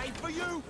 made for you!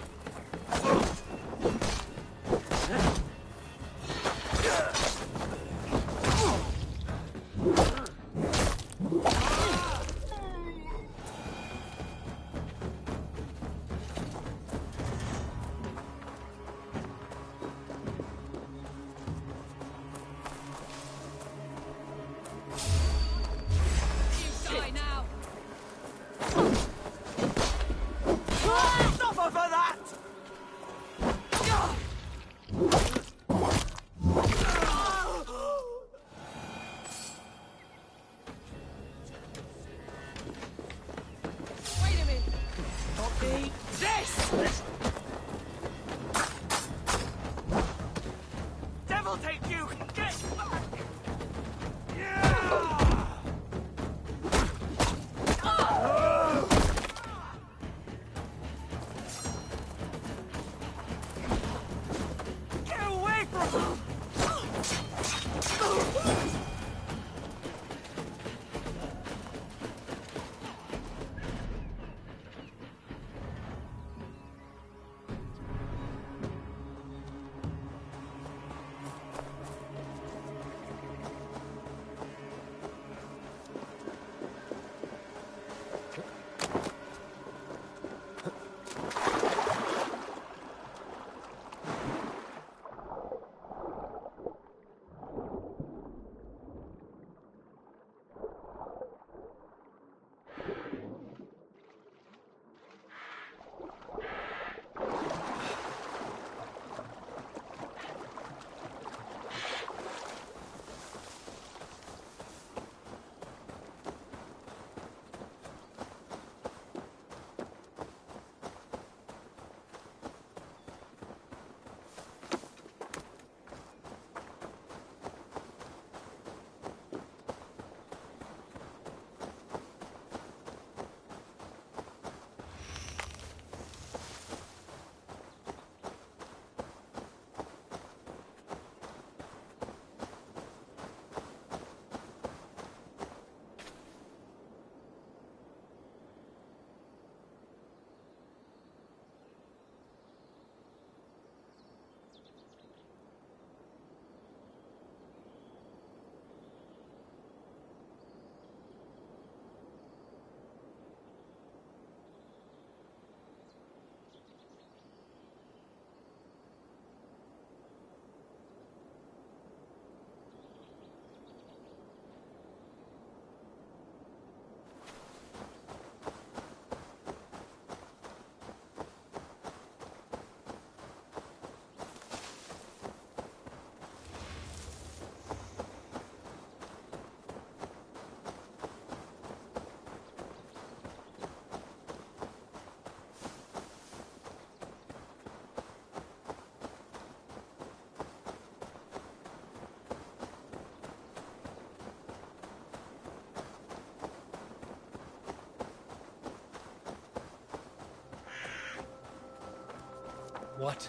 What?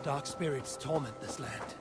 Dark spirits torment this land.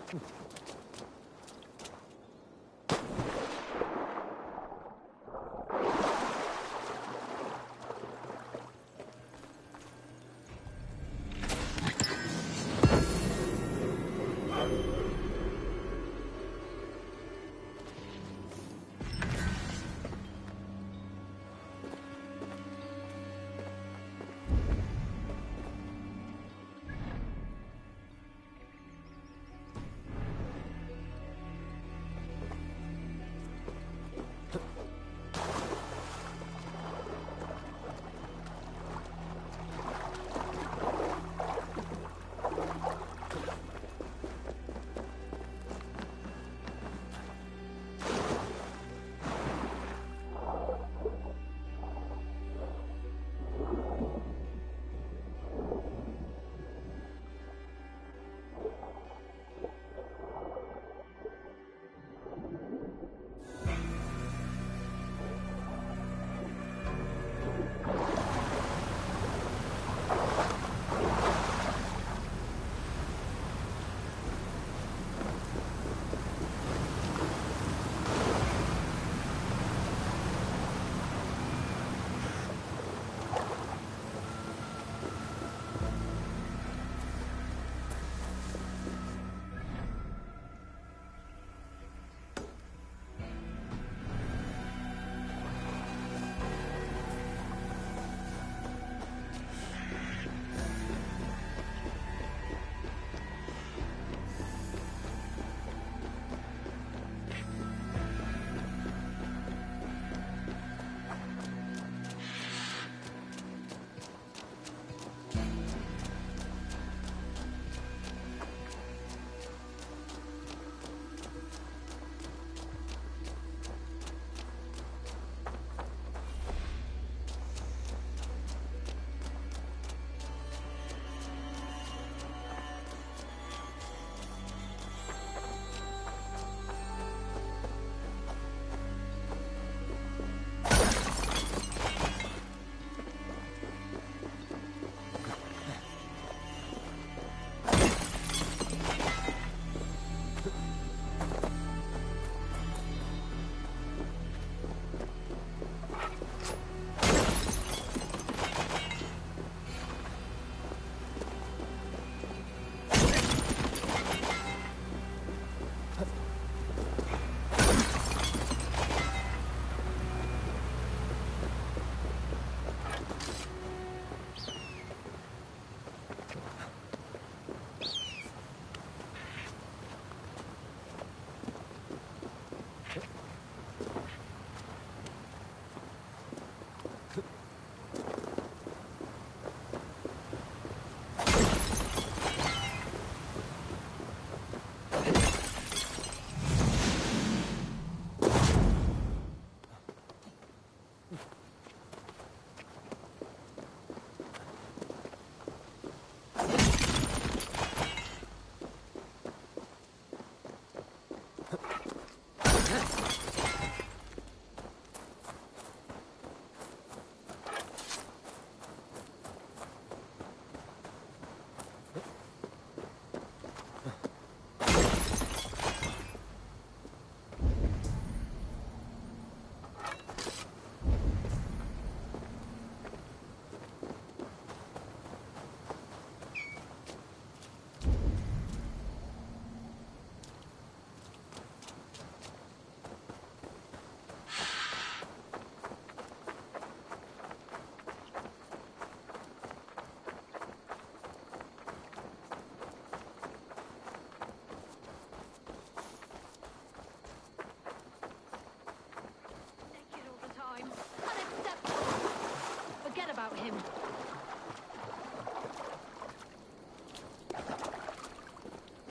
Him.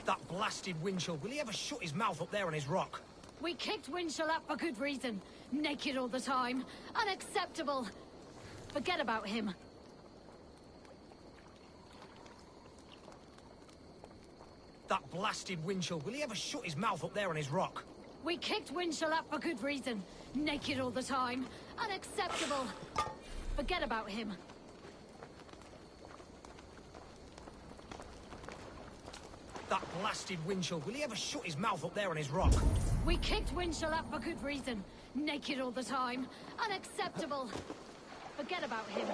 That blasted Winchell, will he ever shut his mouth up there on his rock? We kicked Winchell up for good reason. Naked all the time. Unacceptable. Forget about him. That blasted Winchell, will he ever shut his mouth up there on his rock? We kicked Winchell up for good reason. Naked all the time. Unacceptable. Forget about him. That blasted Winchell, will he ever shut his mouth up there on his rock? We kicked Winchell up for good reason. Naked all the time. Unacceptable. Forget about him.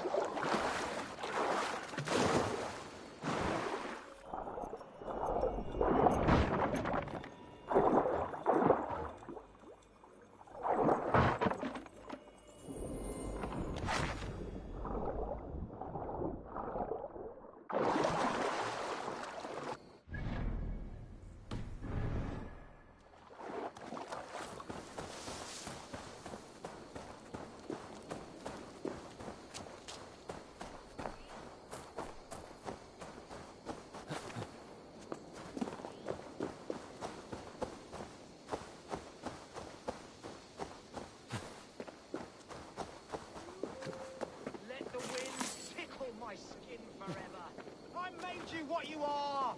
What you are!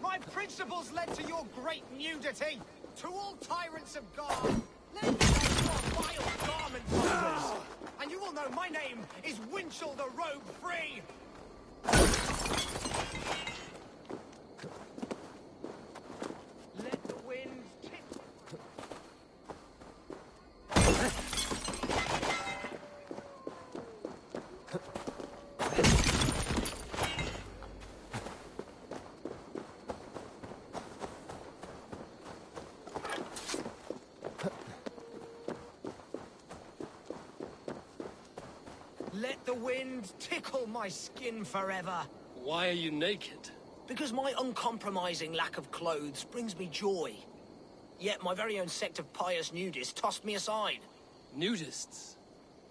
My principles led to your great nudity! To all tyrants of God, let me know you are vile garment hunters! And you will know my name is Winchell the Robe Free! Let the winds tickle... Let the wind tickle my skin forever. Why are you naked? Because my uncompromising lack of clothes brings me joy. Yet my very own sect of pious nudists tossed me aside. Nudists?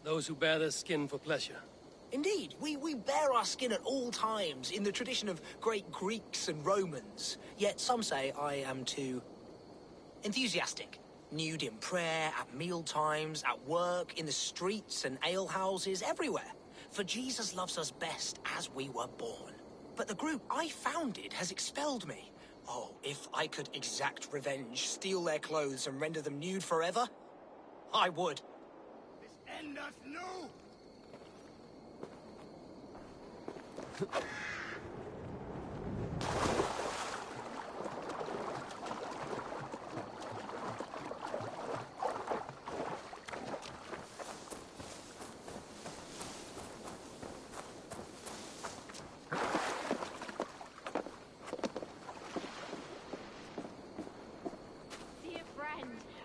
Those who bare their skin for pleasure. Indeed, we bare our skin at all times in the tradition of great Greeks and Romans. Yet some say I am too enthusiastic. Nude in prayer, at meal times, at work, in the streets and alehouses, everywhere. For Jesus loves us best as we were born. But the group I founded has expelled me. Oh, if I could exact revenge, steal their clothes and render them nude forever, I would. This end us new!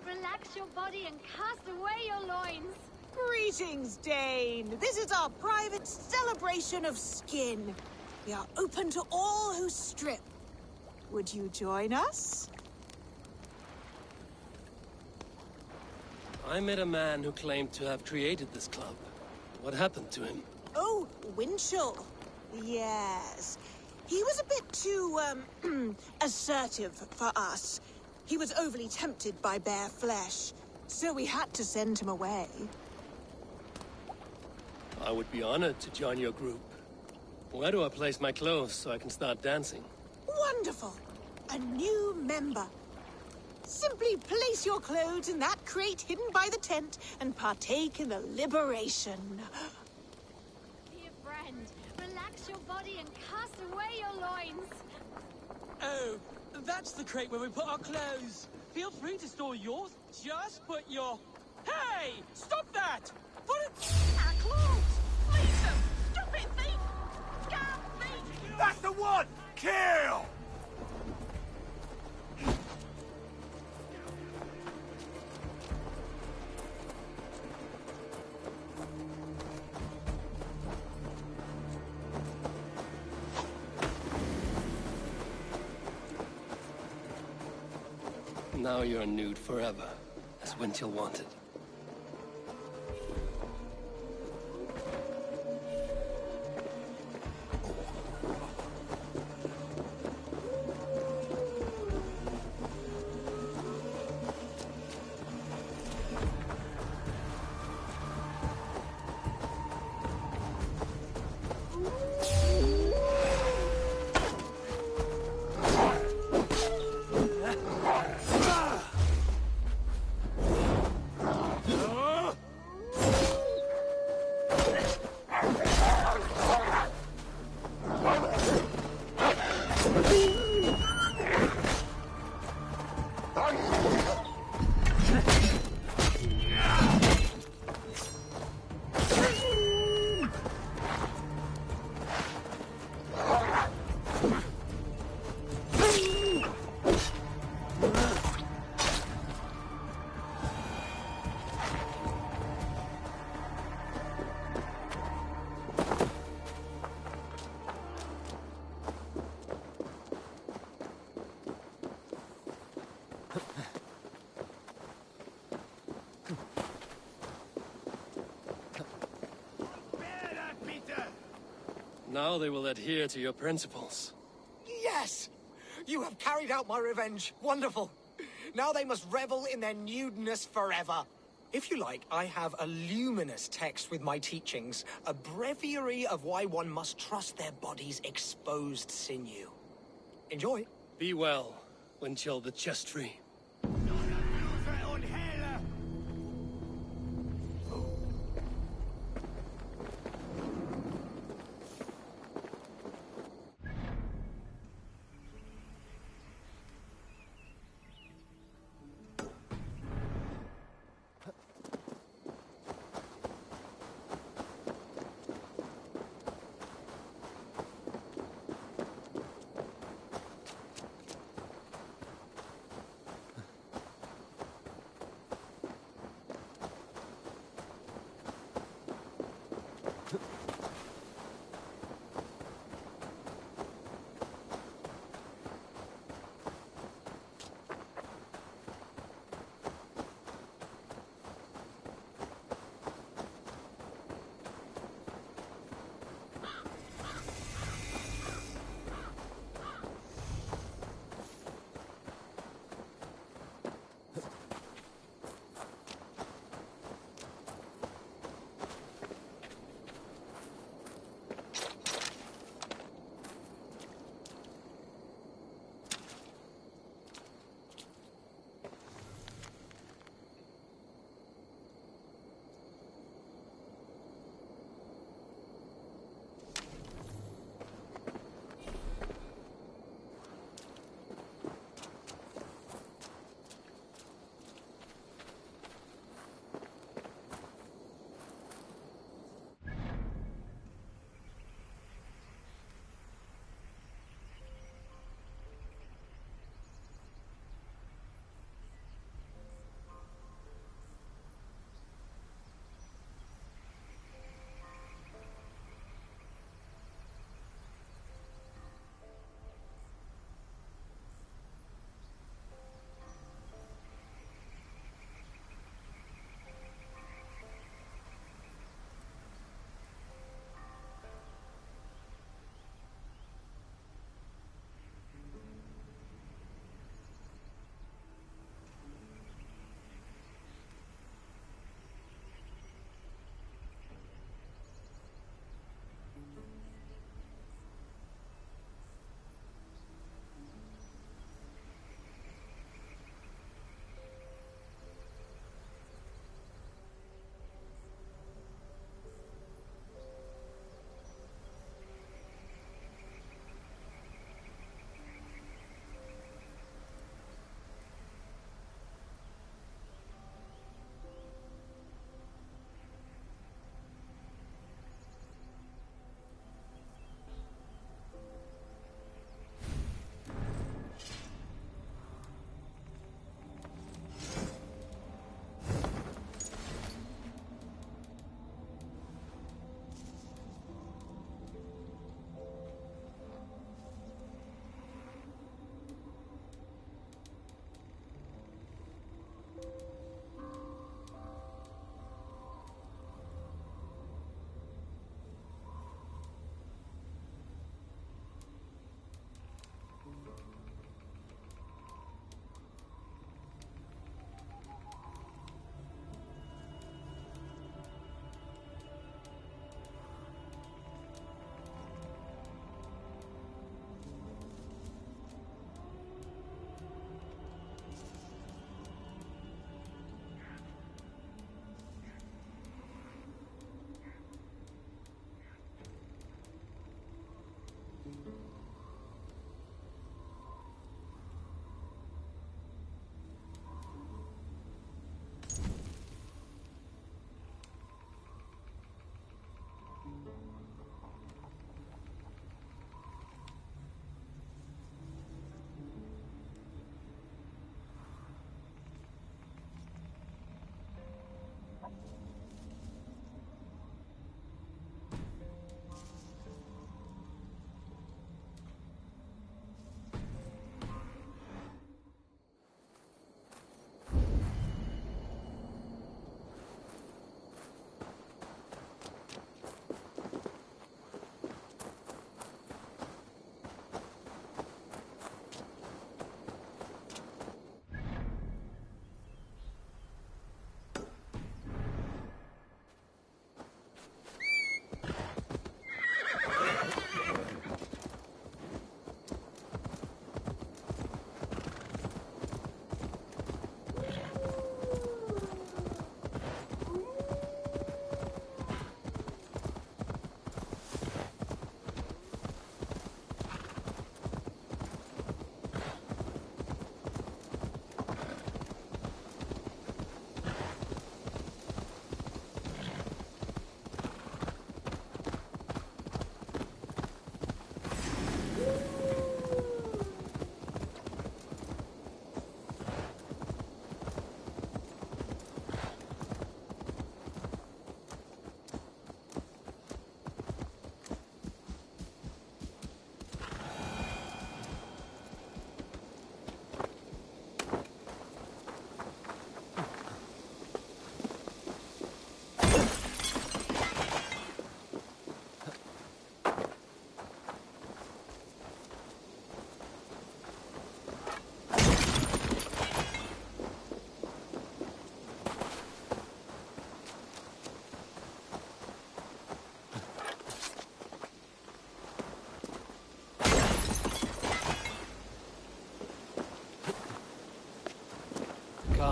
Relax your body and cast away your loins. Greetings, Dane. This is our private celebration of skin. We are open to all who strip. Would you join us? I met a man who claimed to have created this club. What happened to him? Oh, Winchell. Yes. He was a bit too, assertive for us. He was overly tempted by bare flesh, so we had to send him away. I would be honored to join your group. Where do I place my clothes so I can start dancing? Wonderful! A new member. Simply place your clothes in that crate hidden by the tent and partake in the liberation. Dear friend, relax your body and cast away your loins. Oh, that's the crate where we put our clothes. Feel free to store yours. Just put your... Hey! Stop that! Put it... Our clothes! Please them! Stop it, thief! Scum thief! That's the one! Kill! Now you're nude forever, as Winchell wanted. Now they will adhere to your principles. Yes! You have carried out my revenge. Wonderful. Now they must revel in their nudeness forever. If you like, I have a luminous text with my teachings, a breviary of why one must trust their body's exposed sinew. Enjoy. Be well, Windchill the chest tree.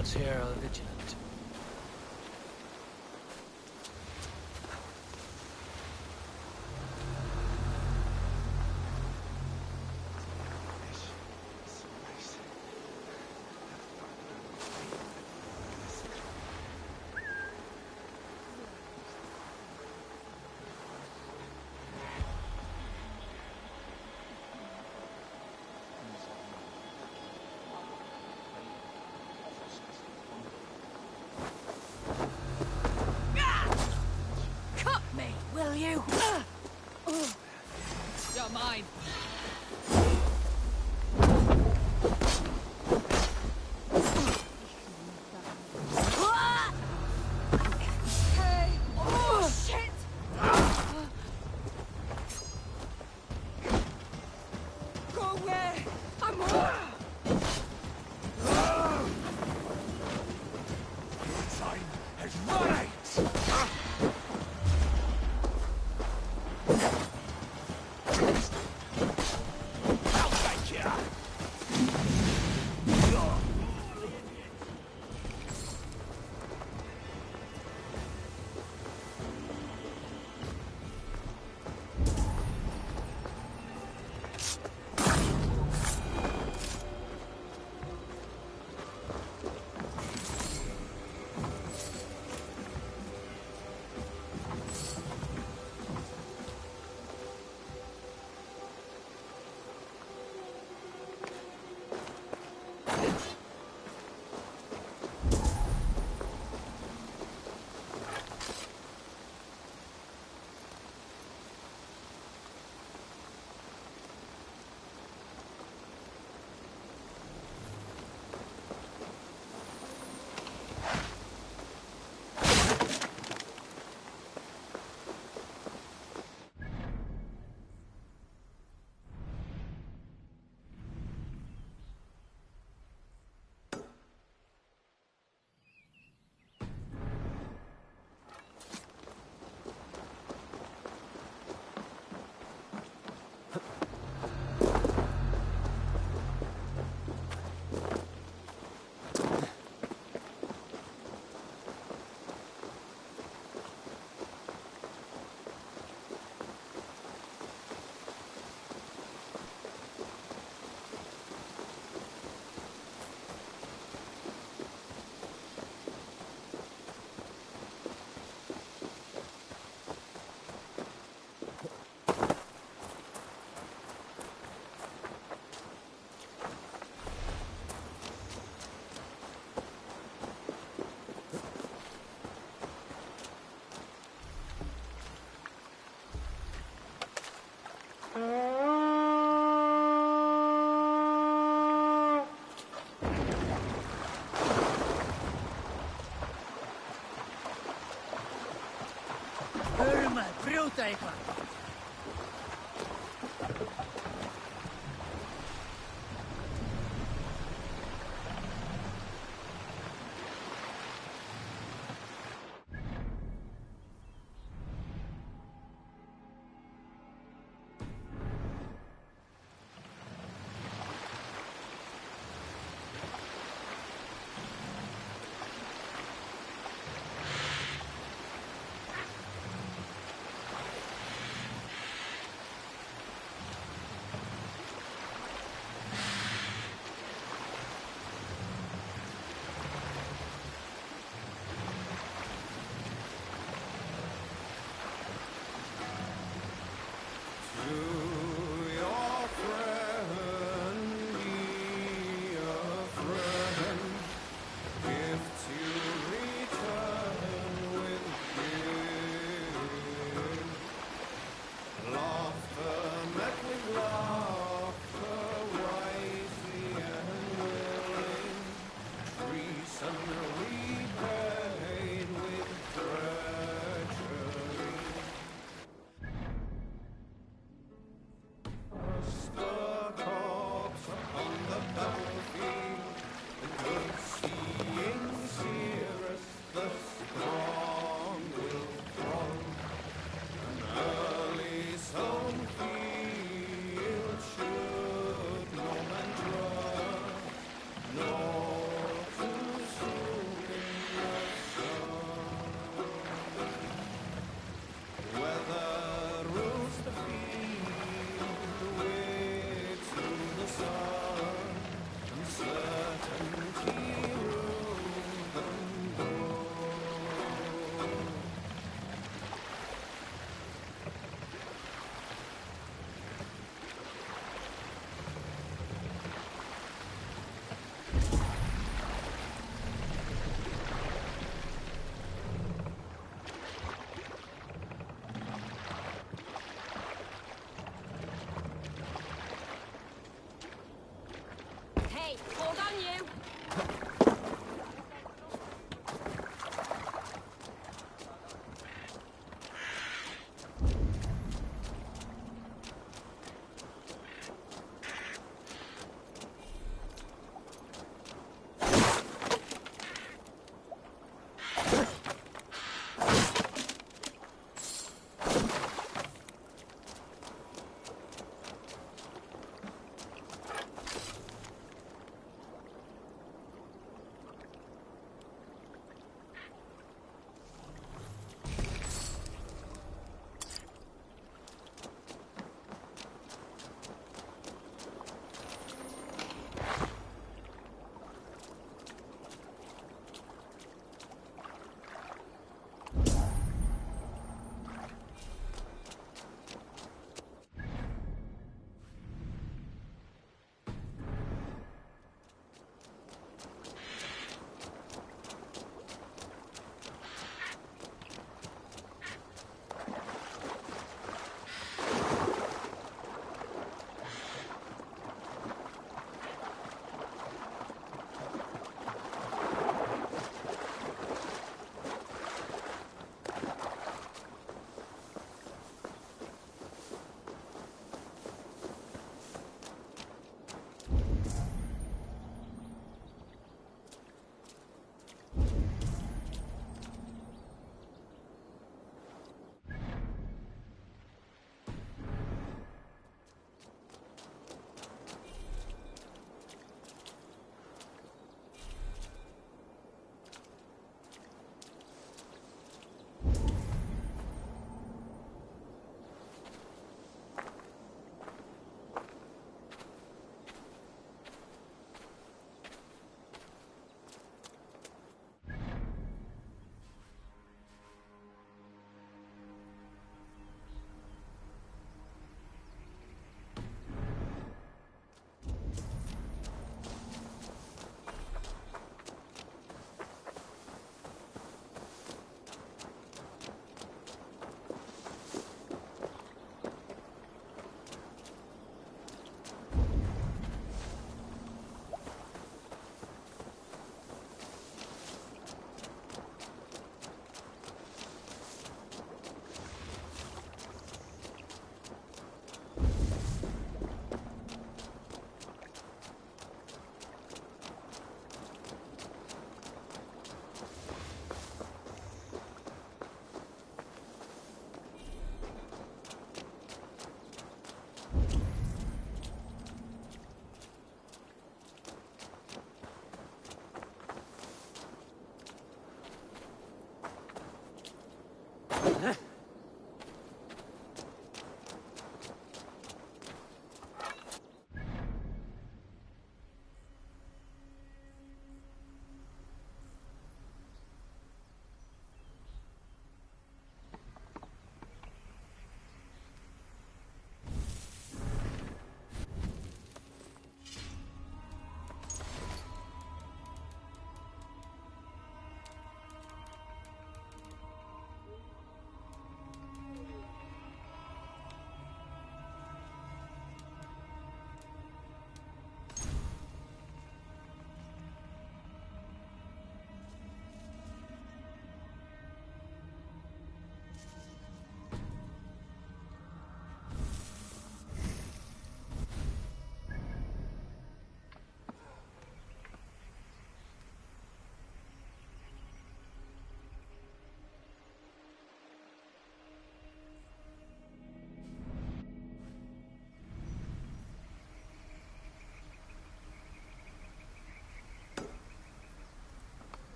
guards here are vigilant. Cut me, will you? You're mine. Hey! Oh, shit! Go away! I'm Time has run out! I'll take ya! Burma, bruta,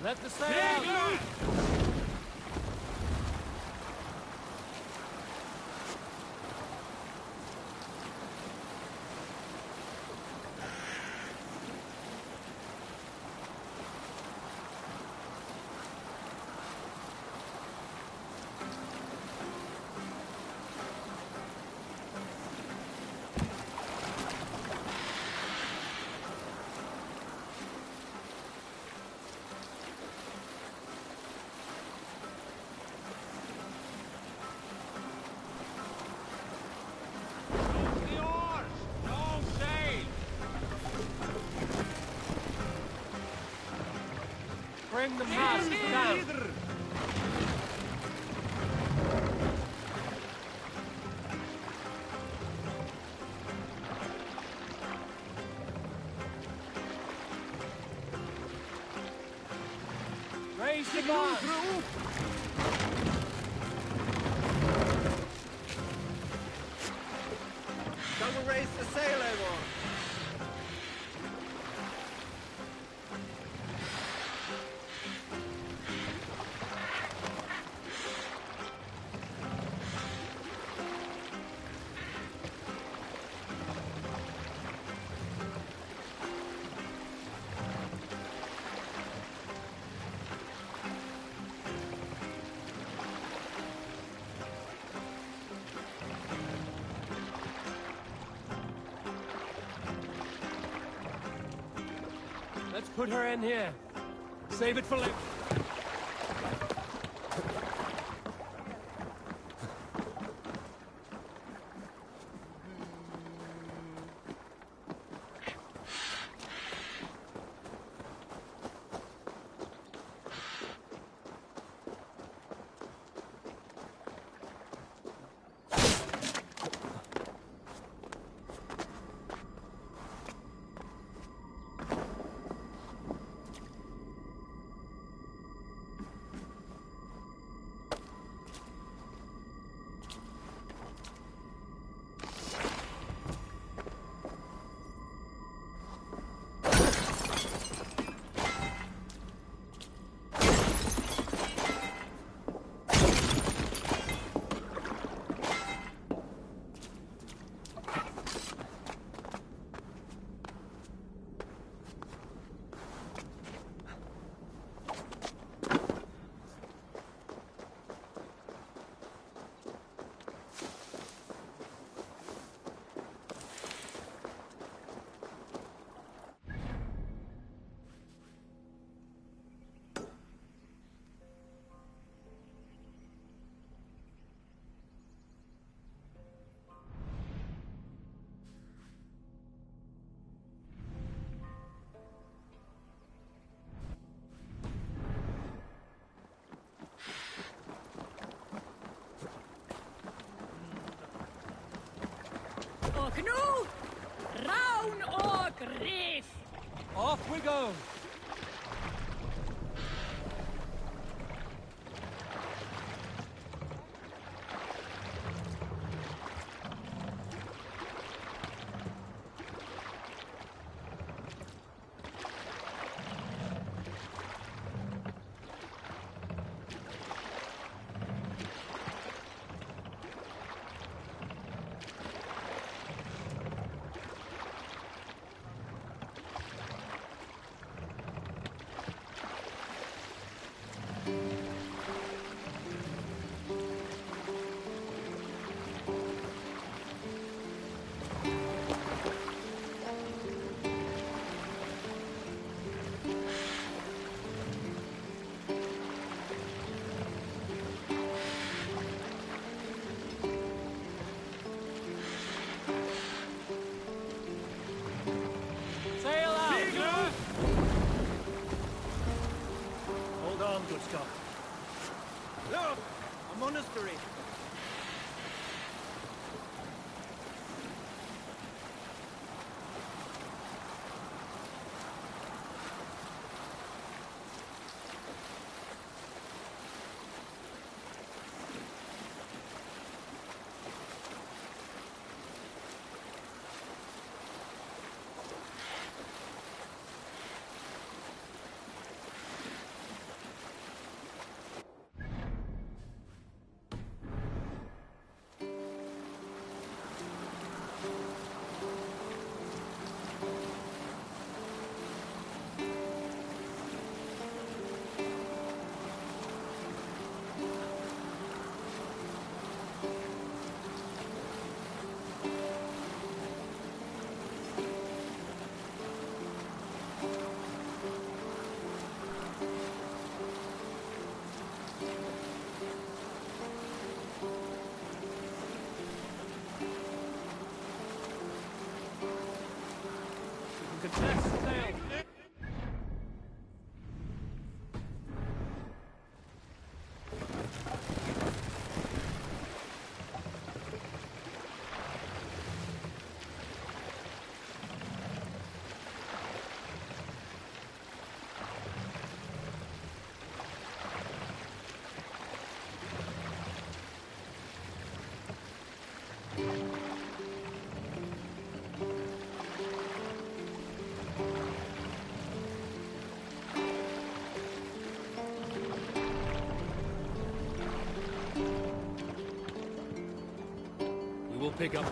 Let the sail out! Bring the mast down. Raise the mast. Don't raise the sail, everyone. Let's put her in here. Save it for later. Canoe! Round or reef! Off we go! Good stuff. Look! A monastery! pick up.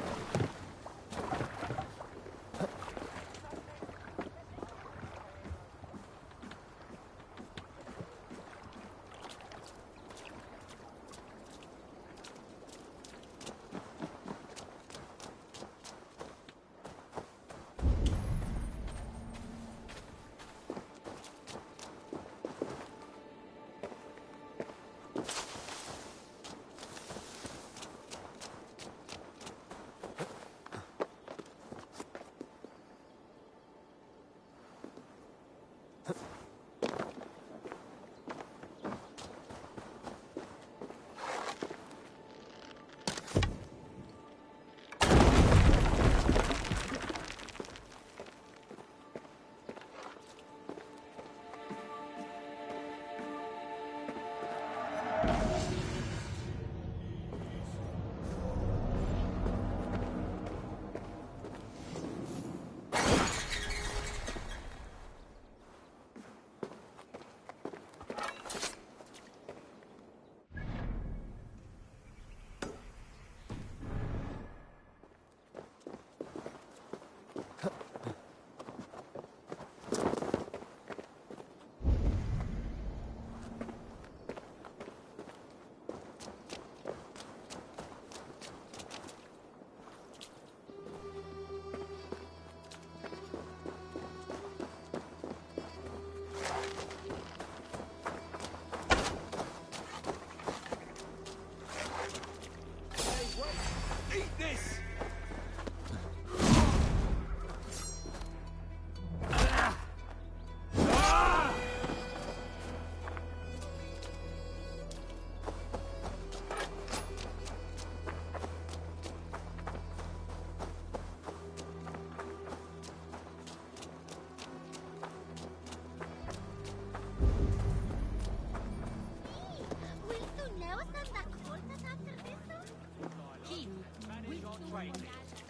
Eat this!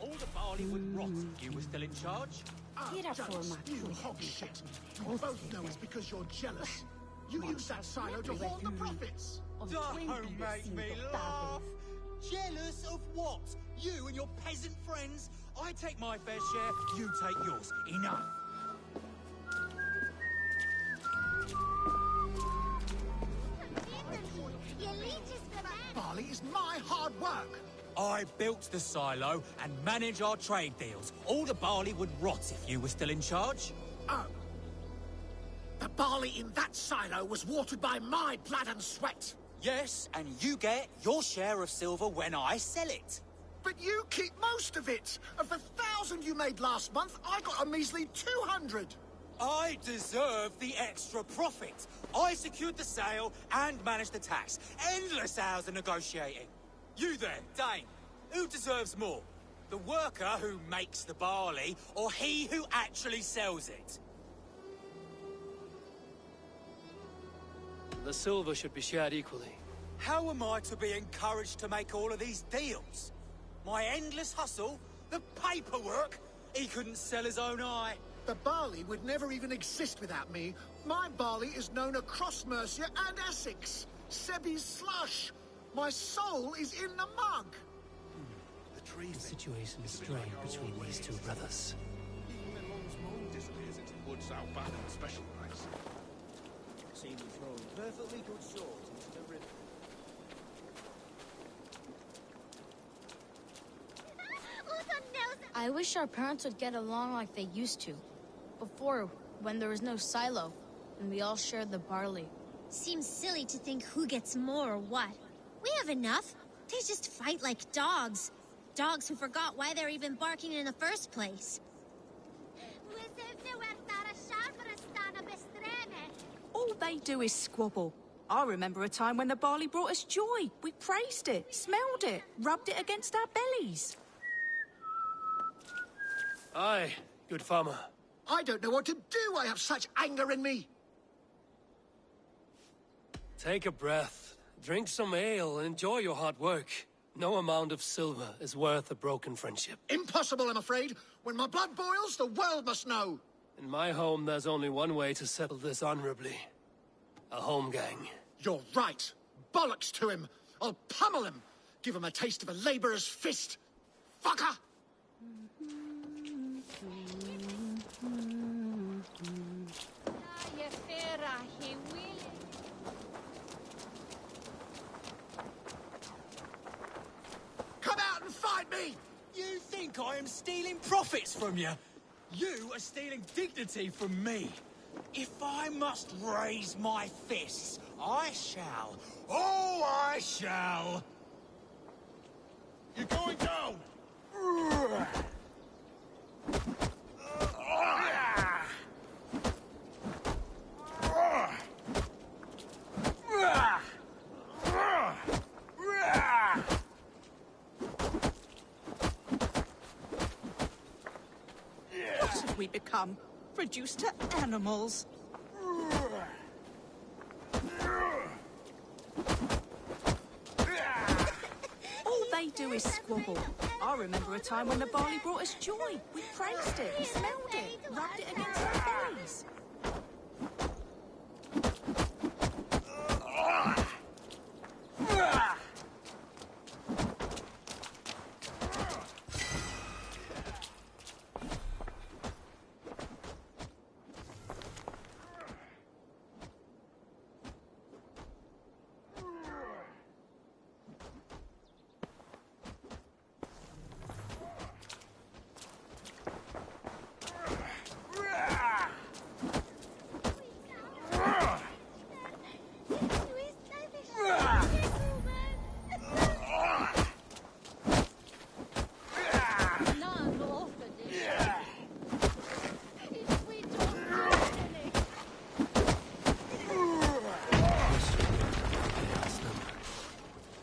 All the barley would rot if you were still in charge. You hog shit. You both know it's because you're jealous. You use that silo to hoard the profits. Don't make me laugh. Jealous of what? You and your peasant friends? I take my fair share, you take yours. Enough. Barley is my hard work. I built the silo and manage our trade deals. All the barley would rot if you were still in charge. Oh. The barley in that silo was watered by my blood and sweat. Yes, and you get your share of silver when I sell it. But you keep most of it. Of the 1,000 you made last month, I got a measly 200. I deserve the extra profit. I secured the sale and managed the tax. Endless hours of negotiating. You there, Dane. Who deserves more? The worker who makes the barley, or he who actually sells it? The silver should be shared equally. How am I to be encouraged to make all of these deals? My endless hustle? The paperwork? He couldn't sell his own eye. The barley would never even exist without me. My barley is known across Mercia and Essex. Sebi's slush. My soul is in the mug. The situation is strained between these two brothers. Even when one's moon disappears into the woods out back on special price. See me throwing perfectly good swords into the river. I wish our parents would get along like they used to. Before, when there was no silo, and we all shared the barley. Seems silly to think who gets more or what. We have enough. They just fight like dogs. Dogs who forgot why they're even barking in the first place. All they do is squabble. I remember a time when the barley brought us joy. We praised it, smelled it, rubbed it against our bellies. Aye, good farmer. I don't know what to do. I have such anger in me. Take a breath, drink some ale, and enjoy your hard work. No amount of silver is worth a broken friendship. Impossible, I'm afraid. When my blood boils, the world must know. In my home, there's only one way to settle this honorably. A home gang. You're right. Bollocks to him. I'll pummel him. Give him a taste of a labourer's fist. fucker! Come out and fight me! You think I am stealing profits from you? You are stealing dignity from me. If I must raise my fists, I shall. Oh, I shall! You're going down! What have we become? Reduced to animals. All they do is squabble. I remember a time when the barley brought us joy. We praised it, smelled it, rubbed it against our bellies.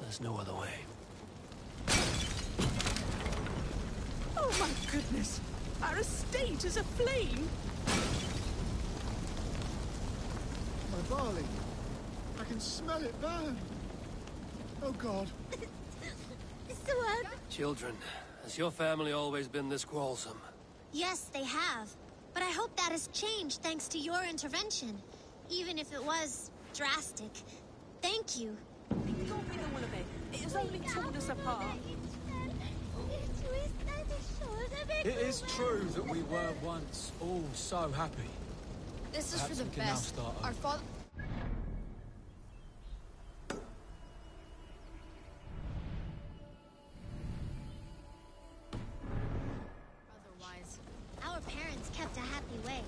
There's no other way. Oh my goodness! Our estate is aflame! My barley. I can smell it burn. Oh, God. Children, has your family always been this quarrelsome? Yes, they have. But I hope that has changed thanks to your intervention. Even if it was drastic. Thank you. Ignore me all of it. It has only torn us apart. It is true that we were once all so happy. This is Perhaps for the we can now best. start Our over. father. Otherwise, Our parents kept a happy way.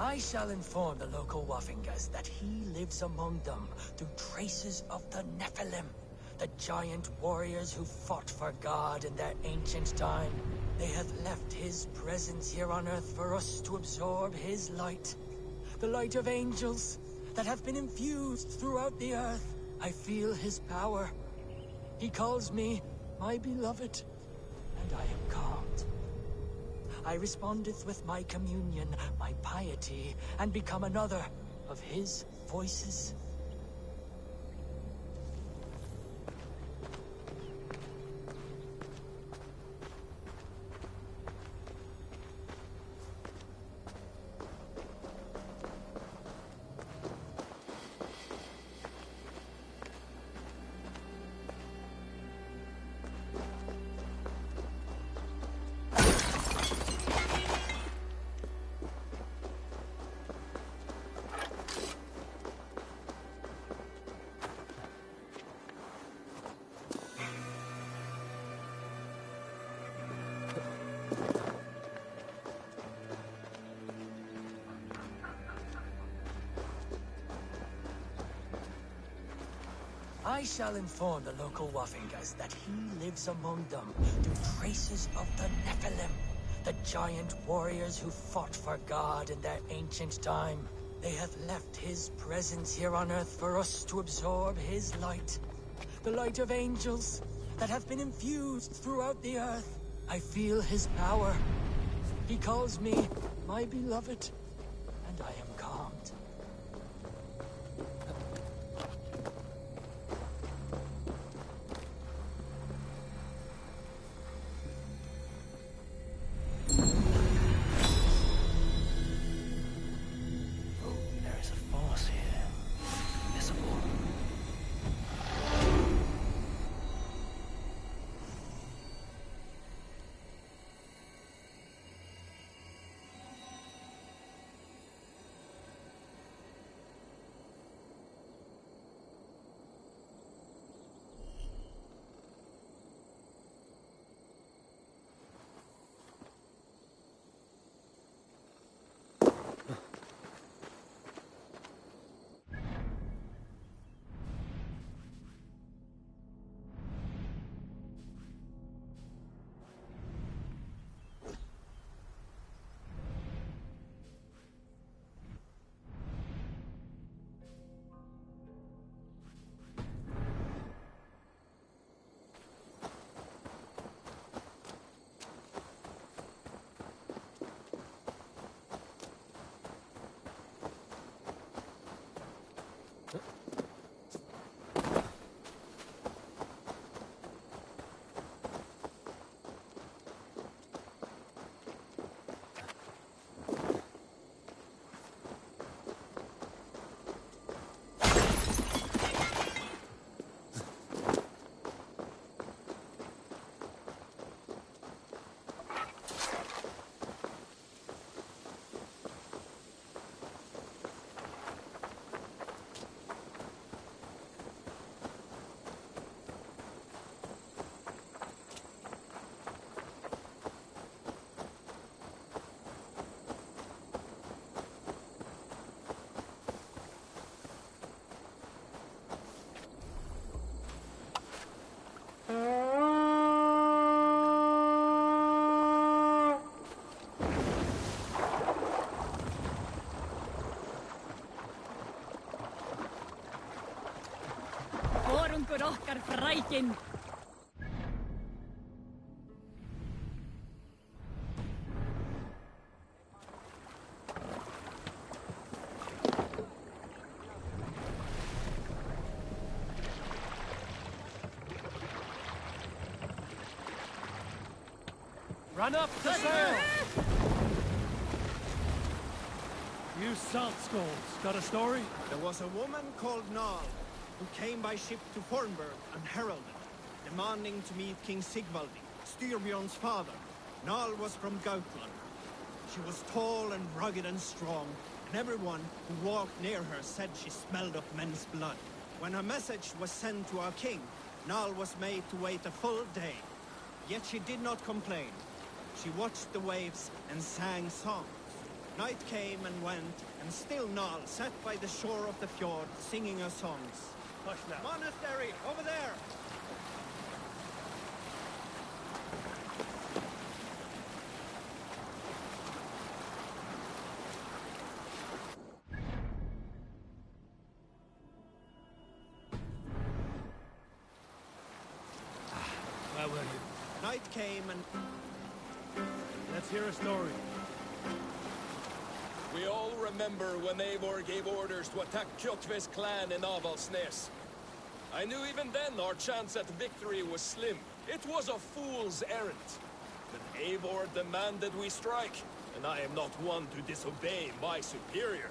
I shall inform the local Waffingers that he lives among them through traces of the Nephilim, the giant warriors who fought for God in their ancient time. They have left his presence here on Earth for us to absorb his light. The light of angels that have been infused throughout the Earth. I feel his power. He calls me my beloved, and I am calmed. I respondeth with my communion, my piety, and become another of his voices. I shall inform the local Waffingas that he lives among them through traces of the Nephilim, the giant warriors who fought for God in their ancient time. They have left his presence here on Earth for us to absorb his light. The light of angels that have been infused throughout the Earth. I feel his power. He calls me my beloved, and I am calmed. Vorungur okkar frækin. Run up the sail! You salt skulls, got a story? There was a woman called Nal, who came by ship to Fornburg unheralded, demanding to meet King Sigvaldi, Styrbjorn's father. Nal was from Gautland. She was tall and rugged and strong, and everyone who walked near her said she smelled of men's blood. When a message was sent to our king, Nal was made to wait a full day. Yet she did not complain. She watched the waves and sang songs. Night came and went, and still Nal sat by the shore of the fjord singing her songs. Hush now. Monastery, over there! Where were you? Night came and... Let's hear a story. We all remember when Eivor gave orders to attack Kjotve's clan in Avaldsnes. I knew even then our chance at victory was slim. It was a fool's errand. But Eivor demanded we strike, and I am not one to disobey my superior.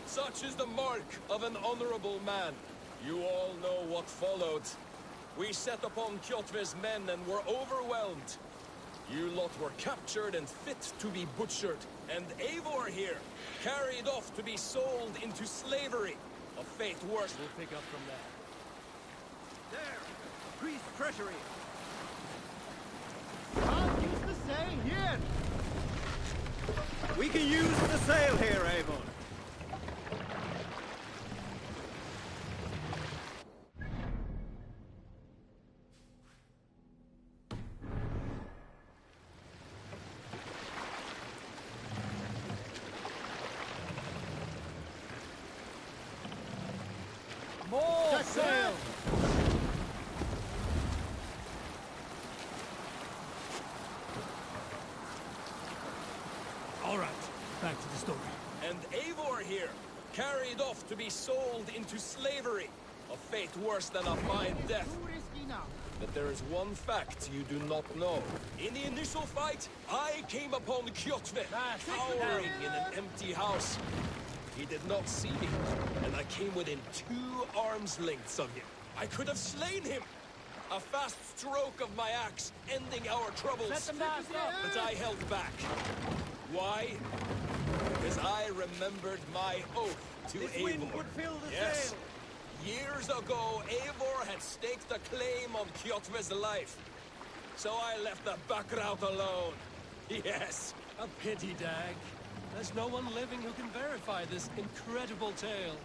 Such is the mark of an honorable man. You all know what followed. We set upon Kjotve's men and were overwhelmed. You lot were captured and fit to be butchered, and Eivor here, carried off to be sold into slavery. A fate worse. We'll pick up from there. There! Priest treasury! Can't use the sail here! We can use the sail here, Eivor! All right, back to the story. And Eivor here, carried off to be sold into slavery. A fate worse than a fine death. But there is one fact you do not know. In the initial fight, I came upon Kjotve, cowering in an empty house. He did not see me, and I came within 2 arms lengths of him. I could have slain him. A fast stroke of my axe, ending our troubles. But I held back. Why? Because I remembered my oath to Eivor. Yes. Years ago, Eivor had staked a claim on Kjotve's life. So I left the Backrout alone. Yes. A pity, Dag. There's no one living who can verify this incredible tale.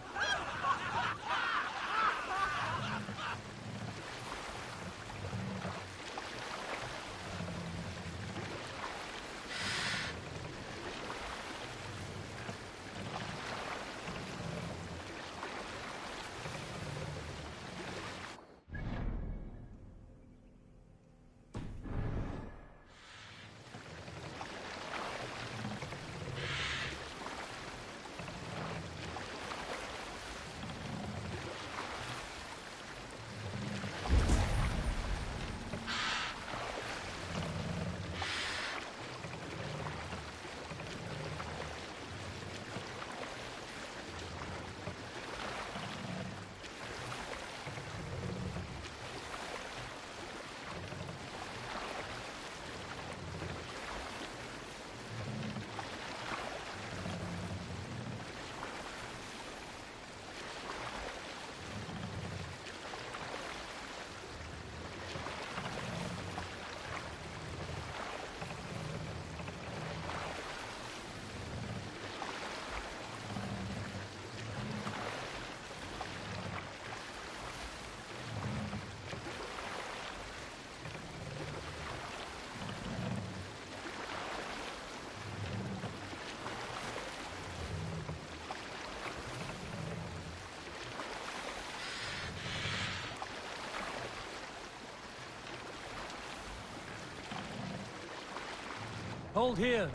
Hold here.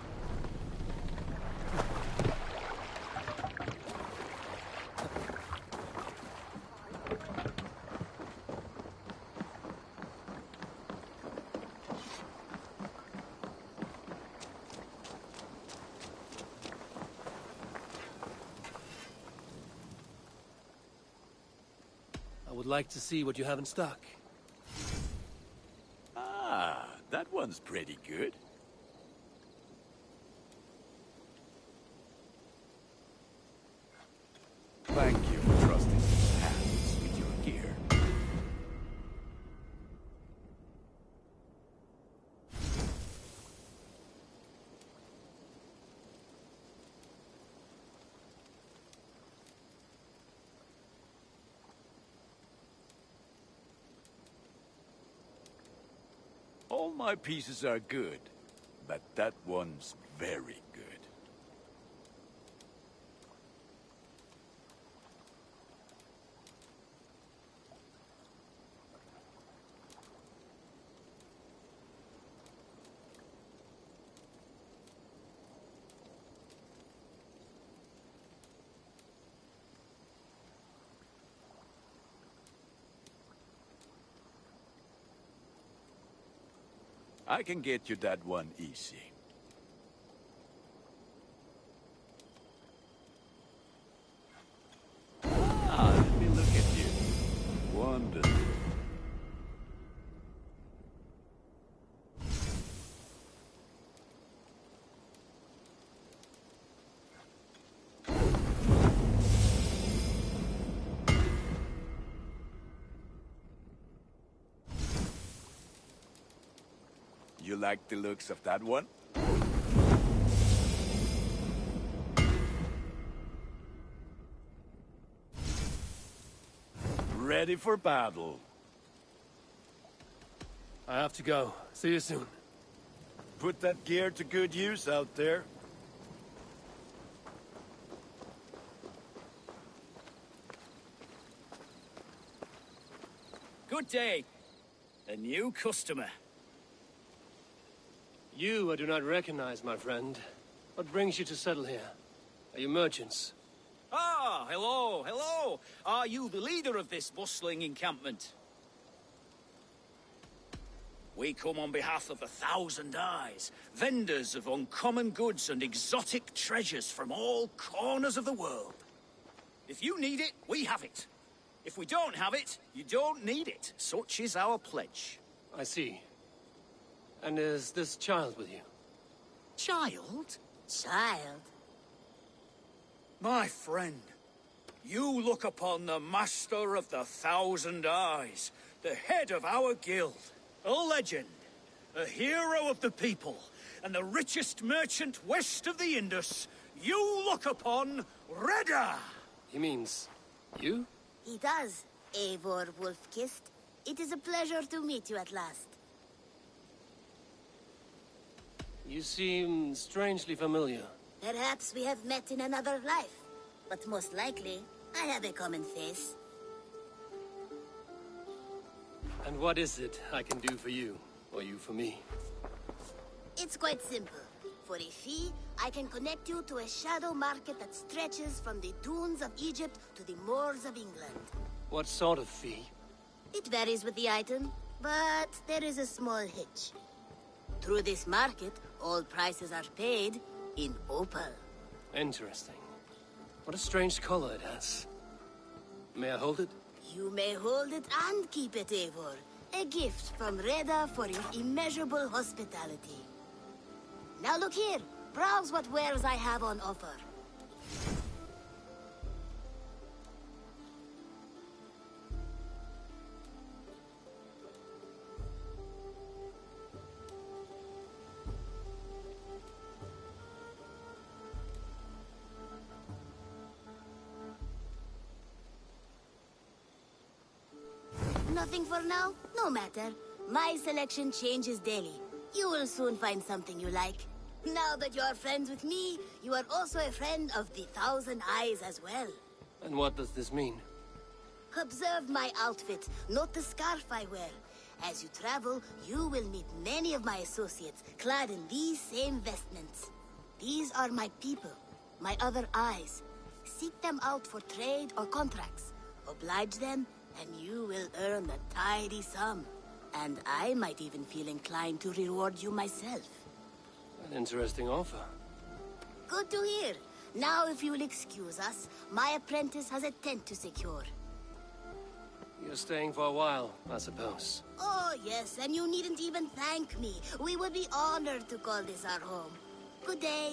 I would like to see what you have in stock. Ah, that one's pretty good. Thank you for trusting these hands with your gear. All my pieces are good, but that one's very good. I can get you that one easy. Ah, let me look at you. Wonderful. You like the looks of that one? Ready for battle. I have to go. See you soon. Put that gear to good use out there. Good day. A new customer. You I do not recognize, my friend. What brings you to settle here? Are you merchants? Ah, hello, hello. Are you the leader of this bustling encampment? We come on behalf of the Thousand Eyes, vendors of uncommon goods and exotic treasures from all corners of the world. If you need it, we have it. If we don't have it, you don't need it. Such is our pledge. I see. And is this child with you? Child? Child? My friend, you look upon the master of the Thousand Eyes, the head of our guild, a legend, a hero of the people, and the richest merchant west of the Indus. You look upon Redda! He means you? He does, Eivor Wolf-Kissed. It is a pleasure to meet you at last. You seem strangely familiar. Perhaps we have met in another life, but most likely, I have a common face. And what is it I can do for you, or you for me? It's quite simple. For a fee, I can connect you to a shadow market that stretches from the dunes of Egypt to the moors of England. What sort of fee? It varies with the item, but there is a small hitch. Through this market, all prices are paid in opal. Interesting. What a strange color it has. May I hold it? You may hold it and keep it, Eivor. A gift from Redda for your immeasurable hospitality. Now look here. Browse what wares I have on offer. Nothing for now? No matter. My selection changes daily. You will soon find something you like. Now that you are friends with me, you are also a friend of the Thousand Eyes as well. And what does this mean? Observe my outfit, note the scarf I wear. As you travel, you will meet many of my associates, clad in these same vestments. These are my people, my other eyes. Seek them out for trade or contracts. Oblige them, and you will earn a tidy sum. And I might even feel inclined to reward you myself. An interesting offer. Good to hear. Now, if you will excuse us, my apprentice has a tent to secure. You're staying for a while, I suppose. Oh, yes, and you needn't even thank me. We would be honored to call this our home. Good day.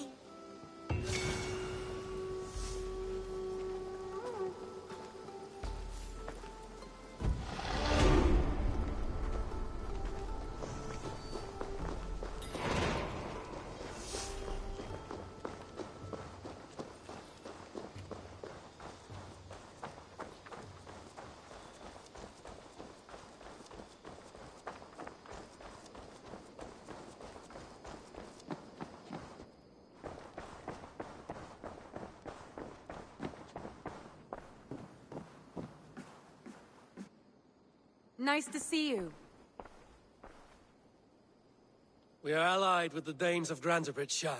Nice to see you. We are allied with the Danes of Grantebridgeshire.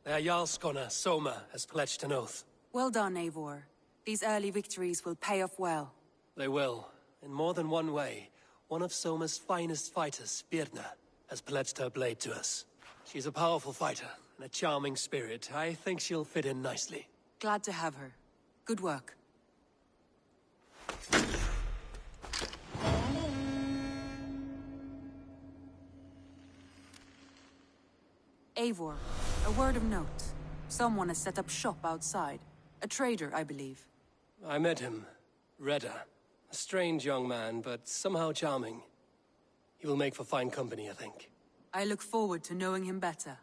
Their Jarlskona, Soma, has pledged an oath. Well done, Eivor. These early victories will pay off well. They will. In more than one way. One of Soma's finest fighters, Birna, has pledged her blade to us. She's a powerful fighter and a charming spirit. I think she'll fit in nicely. Glad to have her. Good work. Eivor, a word of note. Someone has set up shop outside. A trader, I believe. I met him. Redda. A strange young man, but somehow charming. He will make for fine company, I think. I look forward to knowing him better.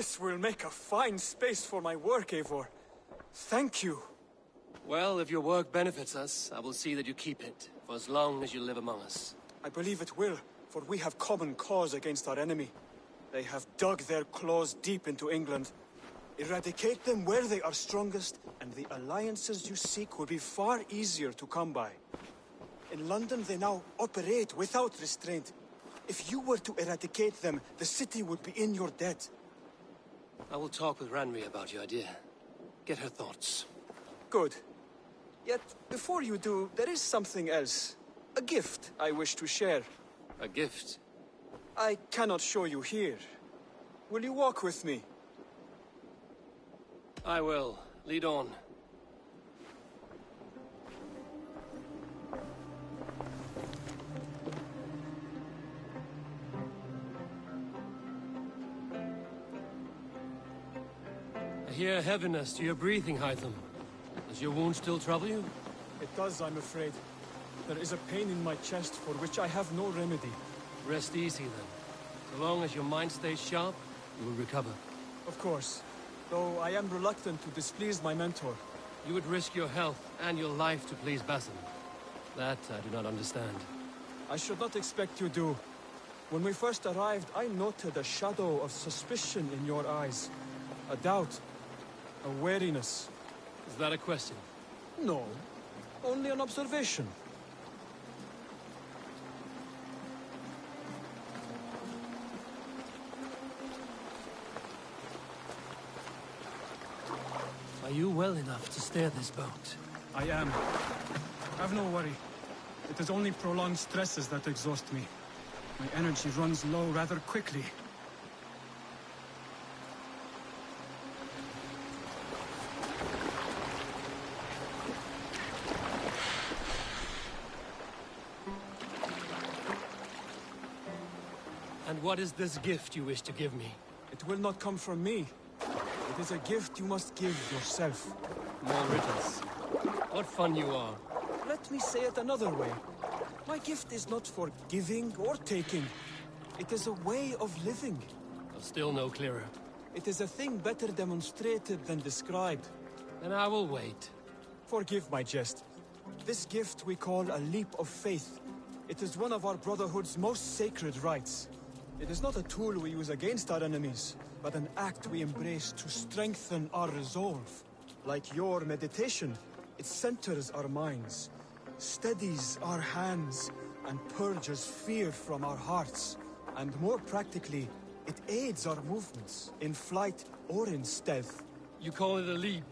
This will make a fine space for my work, Eivor. Thank you. Well, if your work benefits us, I will see that you keep it, for as long as you live among us. I believe it will, for we have common cause against our enemy. They have dug their claws deep into England. Eradicate them where they are strongest, and the alliances you seek will be far easier to come by. In London, they now operate without restraint. If you were to eradicate them, the city would be in your debt. I will talk with Ranri about your idea. Get her thoughts. Good. Yet, before you do, there is something else. A gift I wish to share. A gift? I cannot show you here. Will you walk with me? I will. Lead on. I hear heaviness to your breathing, Hytham. Does your wound still trouble you? It does, I'm afraid. There is a pain in my chest for which I have no remedy. Rest easy, then. So long as your mind stays sharp, you will recover. Of course. Though I am reluctant to displease my mentor. You would risk your health and your life to please Basim. That I do not understand. I should not expect you do. When we first arrived, I noted a shadow of suspicion in your eyes. A doubt. A wariness. Is that a question? No. Only an observation. Are you well enough to steer this boat? I am. Have no worry. It is only prolonged stresses that exhaust me. My energy runs low rather quickly. And what is this gift you wish to give me? It will not come from me. It is a gift you must give yourself. More riddles. What fun you are. Let me say it another way. My gift is not for giving or taking. It is a way of living. Still no clearer. It is a thing better demonstrated than described. Then I will wait. Forgive my jest. This gift we call a leap of faith. It is one of our Brotherhood's most sacred rites. It is not a tool we use against our enemies, but an act we embrace to strengthen our resolve. Like your meditation, it centers our minds, steadies our hands, and purges fear from our hearts. And more practically, it aids our movements, in flight or in stealth. You call it a leap,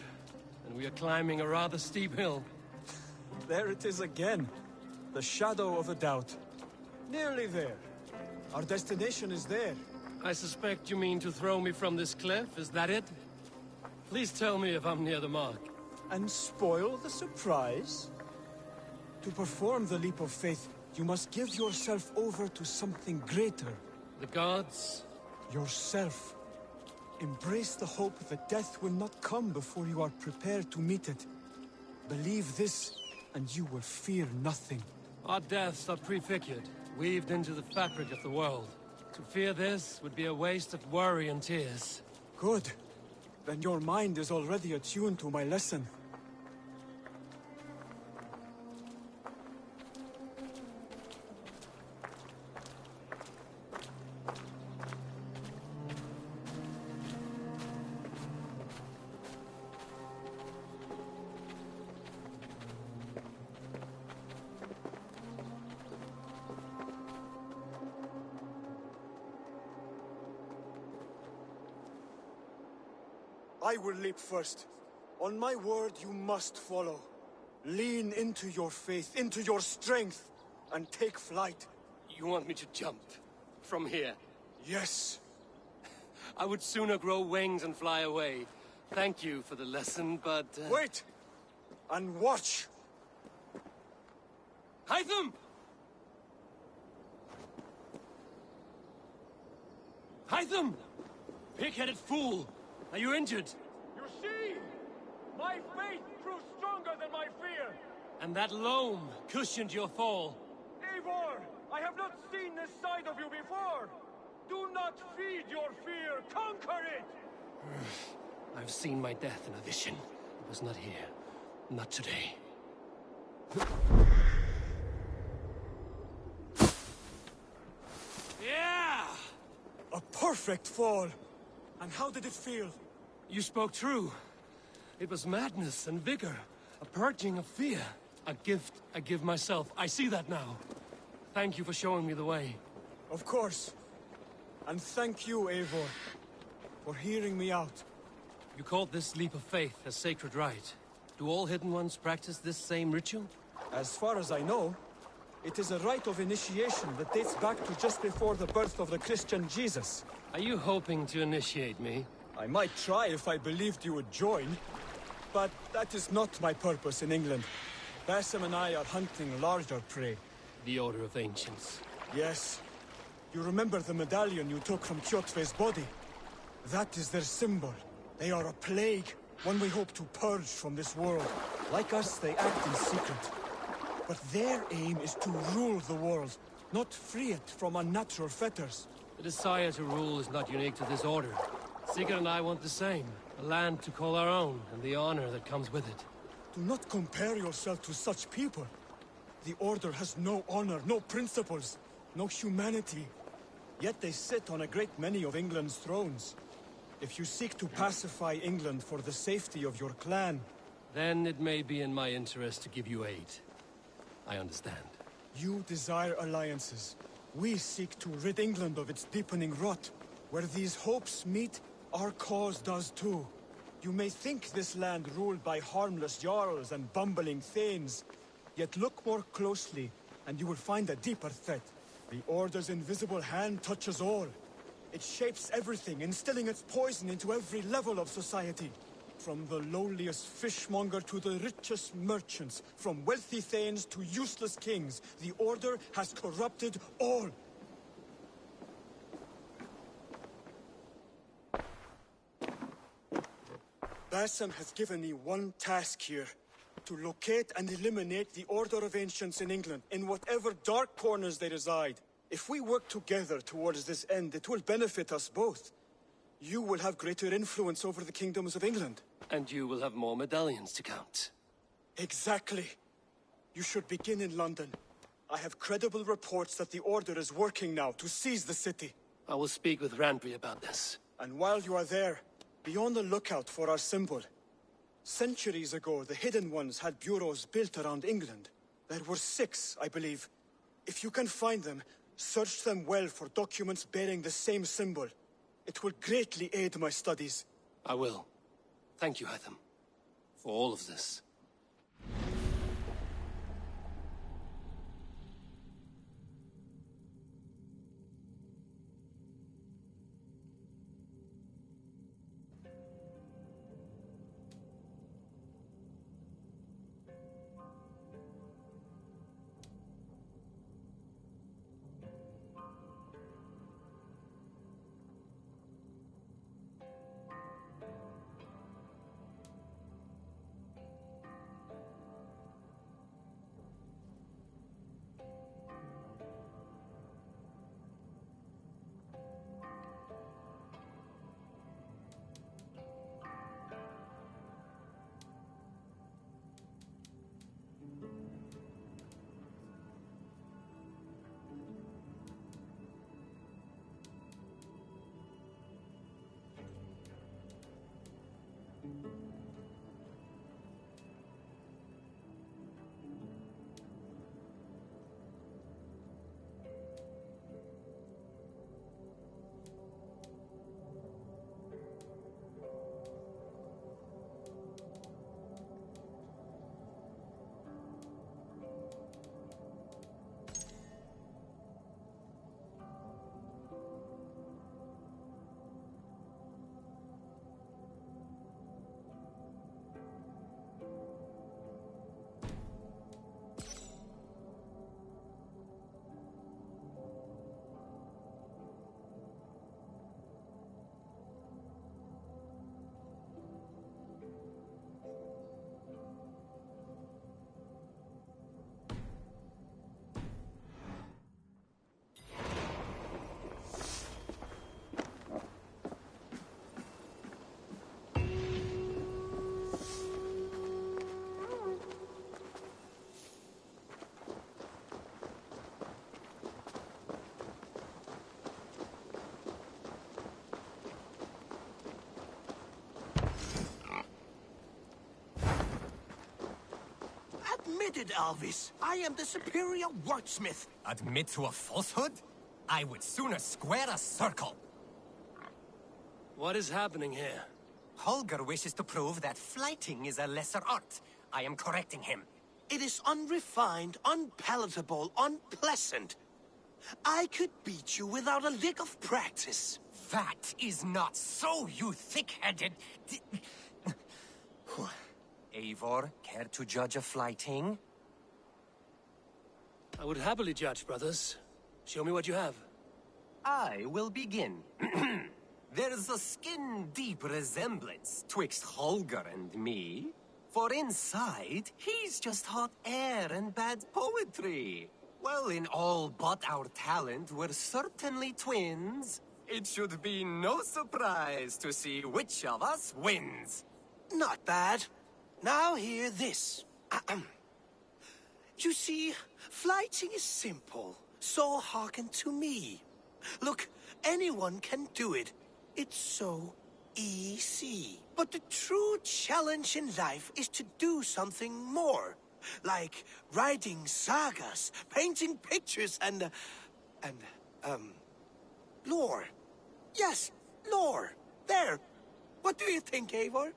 and we are climbing a rather steep hill. There it is again. The shadow of a doubt. Nearly there. Our destination is there. I suspect you mean to throw me from this cliff, is that it? Please tell me if I'm near the mark. And spoil the surprise? To perform the leap of faith, you must give yourself over to something greater. The gods? Yourself. Embrace the hope that death will not come before you are prepared to meet it. Believe this, and you will fear nothing. Our deaths are prefigured, weaved into the fabric of the world. To fear this would be a waste of worry and tears. Good. Then your mind is already attuned to my lesson. I will leap first. On my word, you must follow. Lean into your faith, into your strength, and take flight. You want me to jump? From here? Yes. I would sooner grow wings and fly away. Thank you for the lesson, but... Wait! And watch! Hytham! Hytham! Pig-headed fool! Are you injured? You see? My faith proved stronger than my fear. And that loam cushioned your fall. Eivor, I have not seen this side of you before. Do not feed your fear! Conquer it! I've seen my death in a vision. It was not here. Not today. Yeah! A perfect fall! And how did it feel? You spoke true. It was madness and vigor. A purging of fear. A gift I give myself. I see that now. Thank you for showing me the way. Of course. And thank you, Eivor, for hearing me out. You called this leap of faith a sacred rite. Do all Hidden Ones practice this same ritual? As far as I know, it is a rite of initiation that dates back to just before the birth of the Christian Jesus. Are you hoping to initiate me? I might try if I believed you would join. But that is not my purpose in England. Basim and I are hunting larger prey. The Order of Ancients. Yes. You remember the medallion you took from Kjotve's body? That is their symbol. They are a plague, one we hope to purge from this world. Like us, they act in secret. But their aim is to rule the world, not free it from unnatural fetters. The desire to rule is not unique to this order. Sigurd and I want the same. A land to call our own, and the honor that comes with it. Do not compare yourself to such people. The Order has no honor, no principles, no humanity. Yet they sit on a great many of England's thrones. If you seek to pacify England for the safety of your clan... Then it may be in my interest to give you aid. I understand. You desire alliances. We seek to rid England of its deepening rot. Where these hopes meet, our cause does too. You may think this land ruled by harmless jarls and bumbling thanes. Yet look more closely, and you will find a deeper threat. The Order's invisible hand touches all. It shapes everything, instilling its poison into every level of society. From the lowliest fishmonger to the richest merchants, from wealthy thanes to useless kings, the Order has corrupted all. Basim has given me one task here. To locate and eliminate the Order of Ancients in England, in whatever dark corners they reside. If we work together towards this end, it will benefit us both. You will have greater influence over the kingdoms of England. And you will have more medallions to count. Exactly. You should begin in London. I have credible reports that the Order is working now to seize the city. I will speak with Randbury about this. And while you are there, be on the lookout for our symbol. Centuries ago, the Hidden Ones had bureaus built around England. There were 6, I believe. If you can find them, search them well for documents bearing the same symbol. It will greatly aid my studies. I will. Thank you, Hytham, for all of this. it, Alvis. I am the superior wordsmith. Admit to a falsehood? I would sooner square a circle. What is happening here? Holger wishes to prove that flighting is a lesser art. I am correcting him. It is unrefined, unpalatable, unpleasant. I could beat you without a lick of practice. That is not so, you thick-headed... Eivor, care to judge a flighting? I would happily judge, brothers. Show me what you have. I will begin. There's a skin-deep resemblance twixt Holger and me. For inside, he's just hot air and bad poetry. Well, in all but our talent, we're certainly twins. It should be no surprise to see which of us wins. Not bad. Now hear this. You see, flighting is simple, so hearken to me. Look, anyone can do it. It's so easy. But the true challenge in life is to do something more. Like writing sagas, painting pictures, and lore. Yes, lore. There. What do you think, Eivor?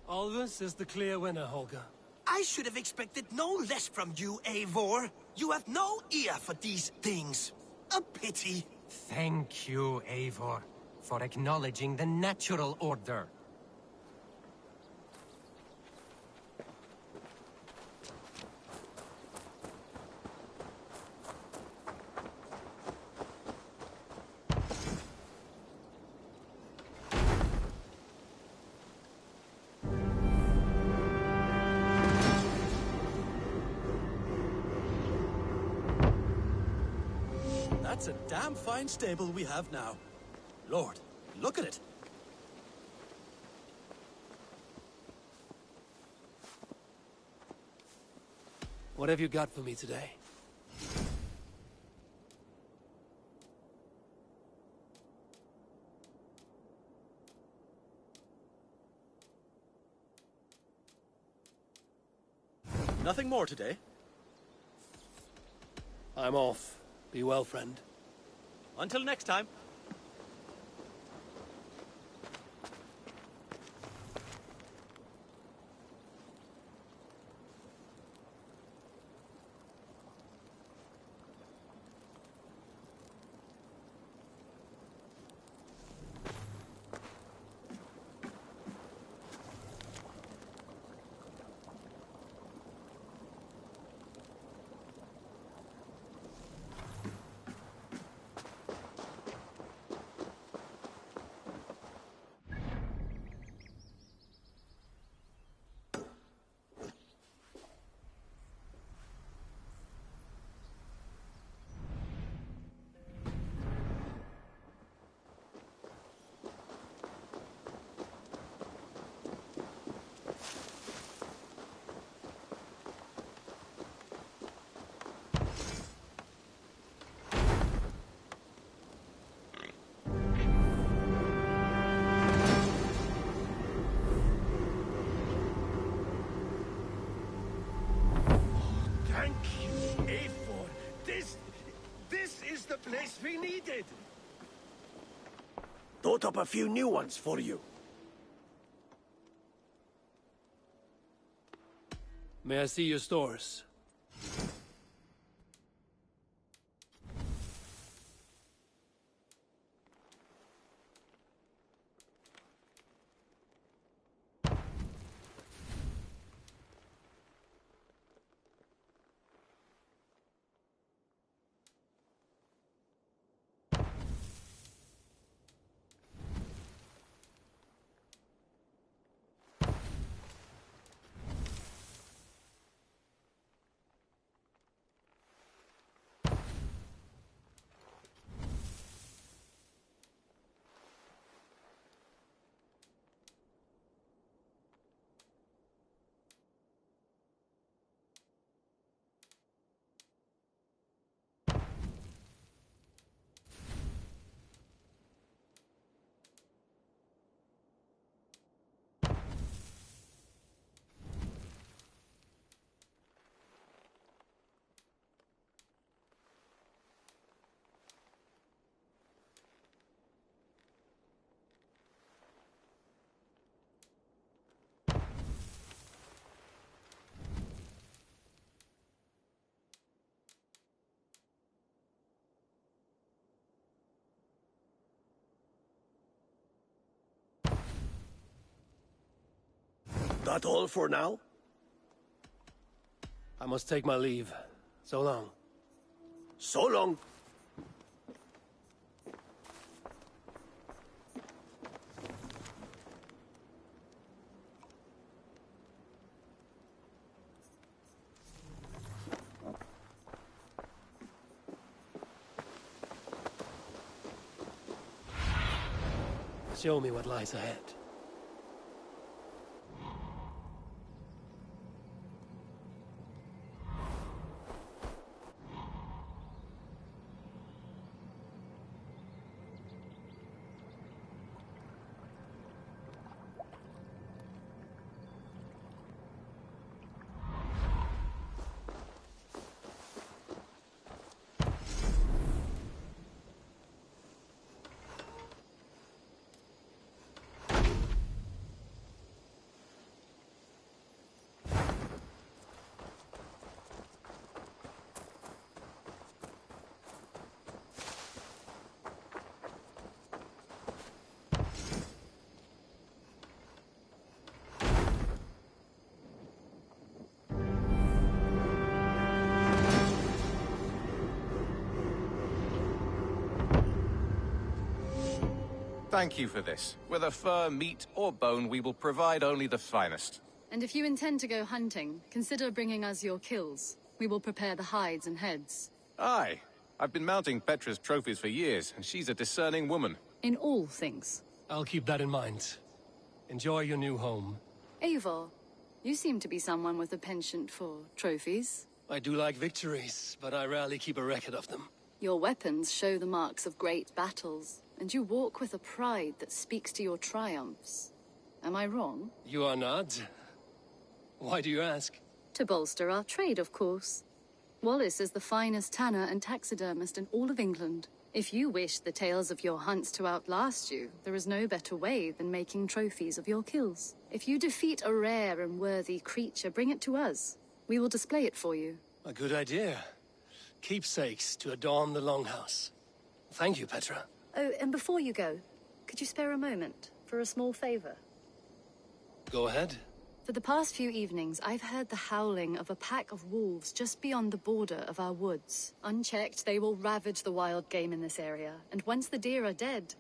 Alvis is the clear winner, Holger. I should have expected no less from you, Eivor. You have no ear for these things. A pity. Thank you, Eivor, for acknowledging the natural order. That's a damn fine stable we have now. Lord, look at it. What have you got for me today? Nothing more today? I'm off. Be well, friend. Until next time. Thank you, Eivor. This is the place we needed. Thought up a few new ones for you. May I see your stores? That all for now? I must take my leave. So long. So long. Show me what lies ahead. Thank you for this. Whether fur, meat, or bone, we will provide only the finest. And if you intend to go hunting, consider bringing us your kills. We will prepare the hides and heads. Aye. I've been mounting Petra's trophies for years, and she's a discerning woman. In all things. I'll keep that in mind. Enjoy your new home. Eivor, you seem to be someone with a penchant for trophies. I do like victories, but I rarely keep a record of them. Your weapons show the marks of great battles, and you walk with a pride that speaks to your triumphs. Am I wrong? You are not. Why do you ask? To bolster our trade, of course. Wallace is the finest tanner and taxidermist in all of England. If you wish the tales of your hunts to outlast you, there is no better way than making trophies of your kills. If you defeat a rare and worthy creature, bring it to us. We will display it for you. A good idea. Keepsakes to adorn the longhouse. Thank you, Petra. Oh, and before you go, could you spare a moment for a small favor? Go ahead. For the past few evenings, I've heard the howling of a pack of wolves just beyond the border of our woods. Unchecked, they will ravage the wild game in this area, and once the deer are dead,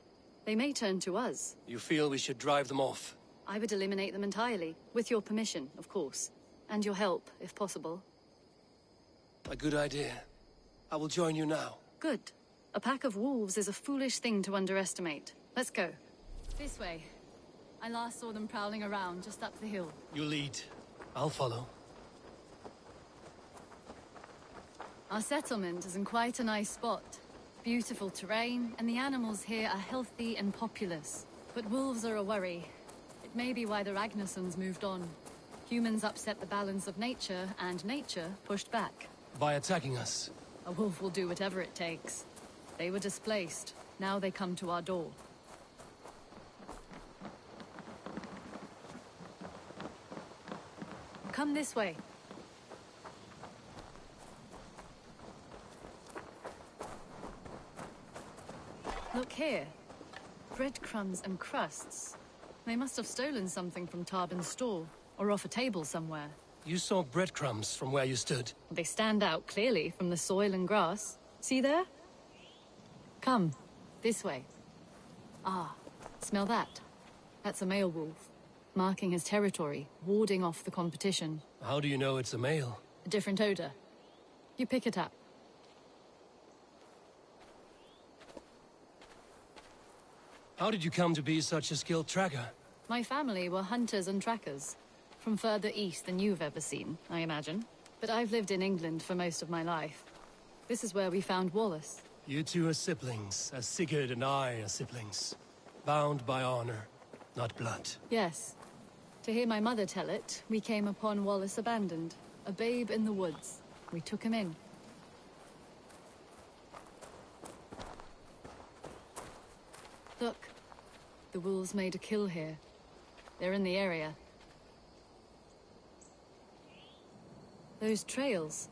they may turn to us. You feel we should drive them off? I would eliminate them entirely, with your permission, of course. And your help, if possible. A good idea. I will join you now. Good. A pack of wolves is a foolish thing to underestimate. Let's go. This way. I last saw them prowling around just up the hill. You lead. I'll follow. Our settlement is in quite a nice spot. Beautiful terrain, and the animals here are healthy and populous. But wolves are a worry. It may be why the Ragnarsons moved on. Humans upset the balance of nature, and nature pushed back. By attacking us? A wolf will do whatever it takes. They were displaced. Now they come to our door. Come this way. Look here. Breadcrumbs and crusts. They must have stolen something from Tarbin's store, or off a table somewhere. You saw breadcrumbs from where you stood. They stand out clearly from the soil and grass. See there? Come, this way. Ah, smell that? That's a male wolf, marking his territory, warding off the competition. How do you know it's a male? A different odor. You pick it up. How did you come to be such a skilled tracker? My family were hunters and trackers. From further east than you've ever seen, I imagine. But I've lived in England for most of my life. This is where we found Wallace. You two are siblings, as Sigurd and I are siblings. Bound by honor, not blood. Yes. To hear my mother tell it, we came upon Wallace abandoned. A babe in the woods. We took him in. Look. The wolves made a kill here. They're in the area. Those trails.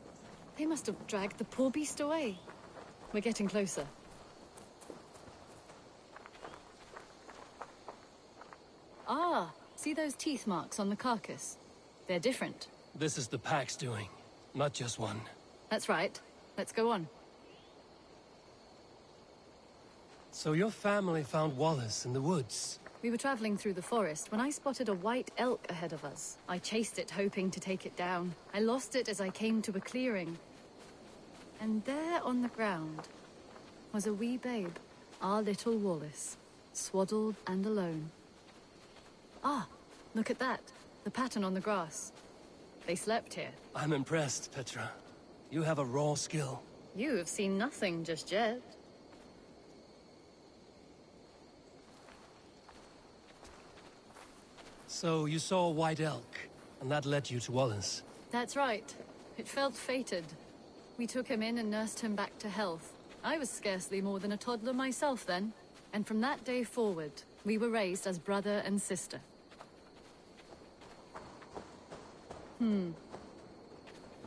They must have dragged the poor beast away. We're getting closer. Ah, See those teeth marks on the carcass? They're different. This is the pack's doing, not just one. That's right. Let's go on. So your family found Wallace in the woods? We were traveling through the forest when I spotted a white elk ahead of us. I chased it, hoping to take it down. I lost it as I came to a clearing. And there on the ground was a wee babe, our little Wallace, swaddled and alone. Ah, look at that. The pattern on the grass. They slept here. I'm impressed, Petra. You have a raw skill. You have seen nothing just yet. So you saw a white elk, and that led you to Wallace? That's right. It felt fated. We took him in and nursed him back to health. I was scarcely more than a toddler myself then. And from that day forward, we were raised as brother and sister.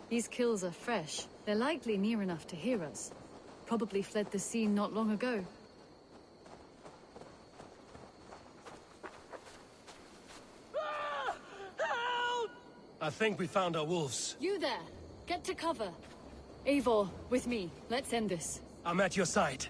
These kills are fresh. They're likely near enough to hear us. Probably fled the scene not long ago. I think we found our wolves. You there! Get to cover! Eivor, with me. Let's end this. I'm at your side.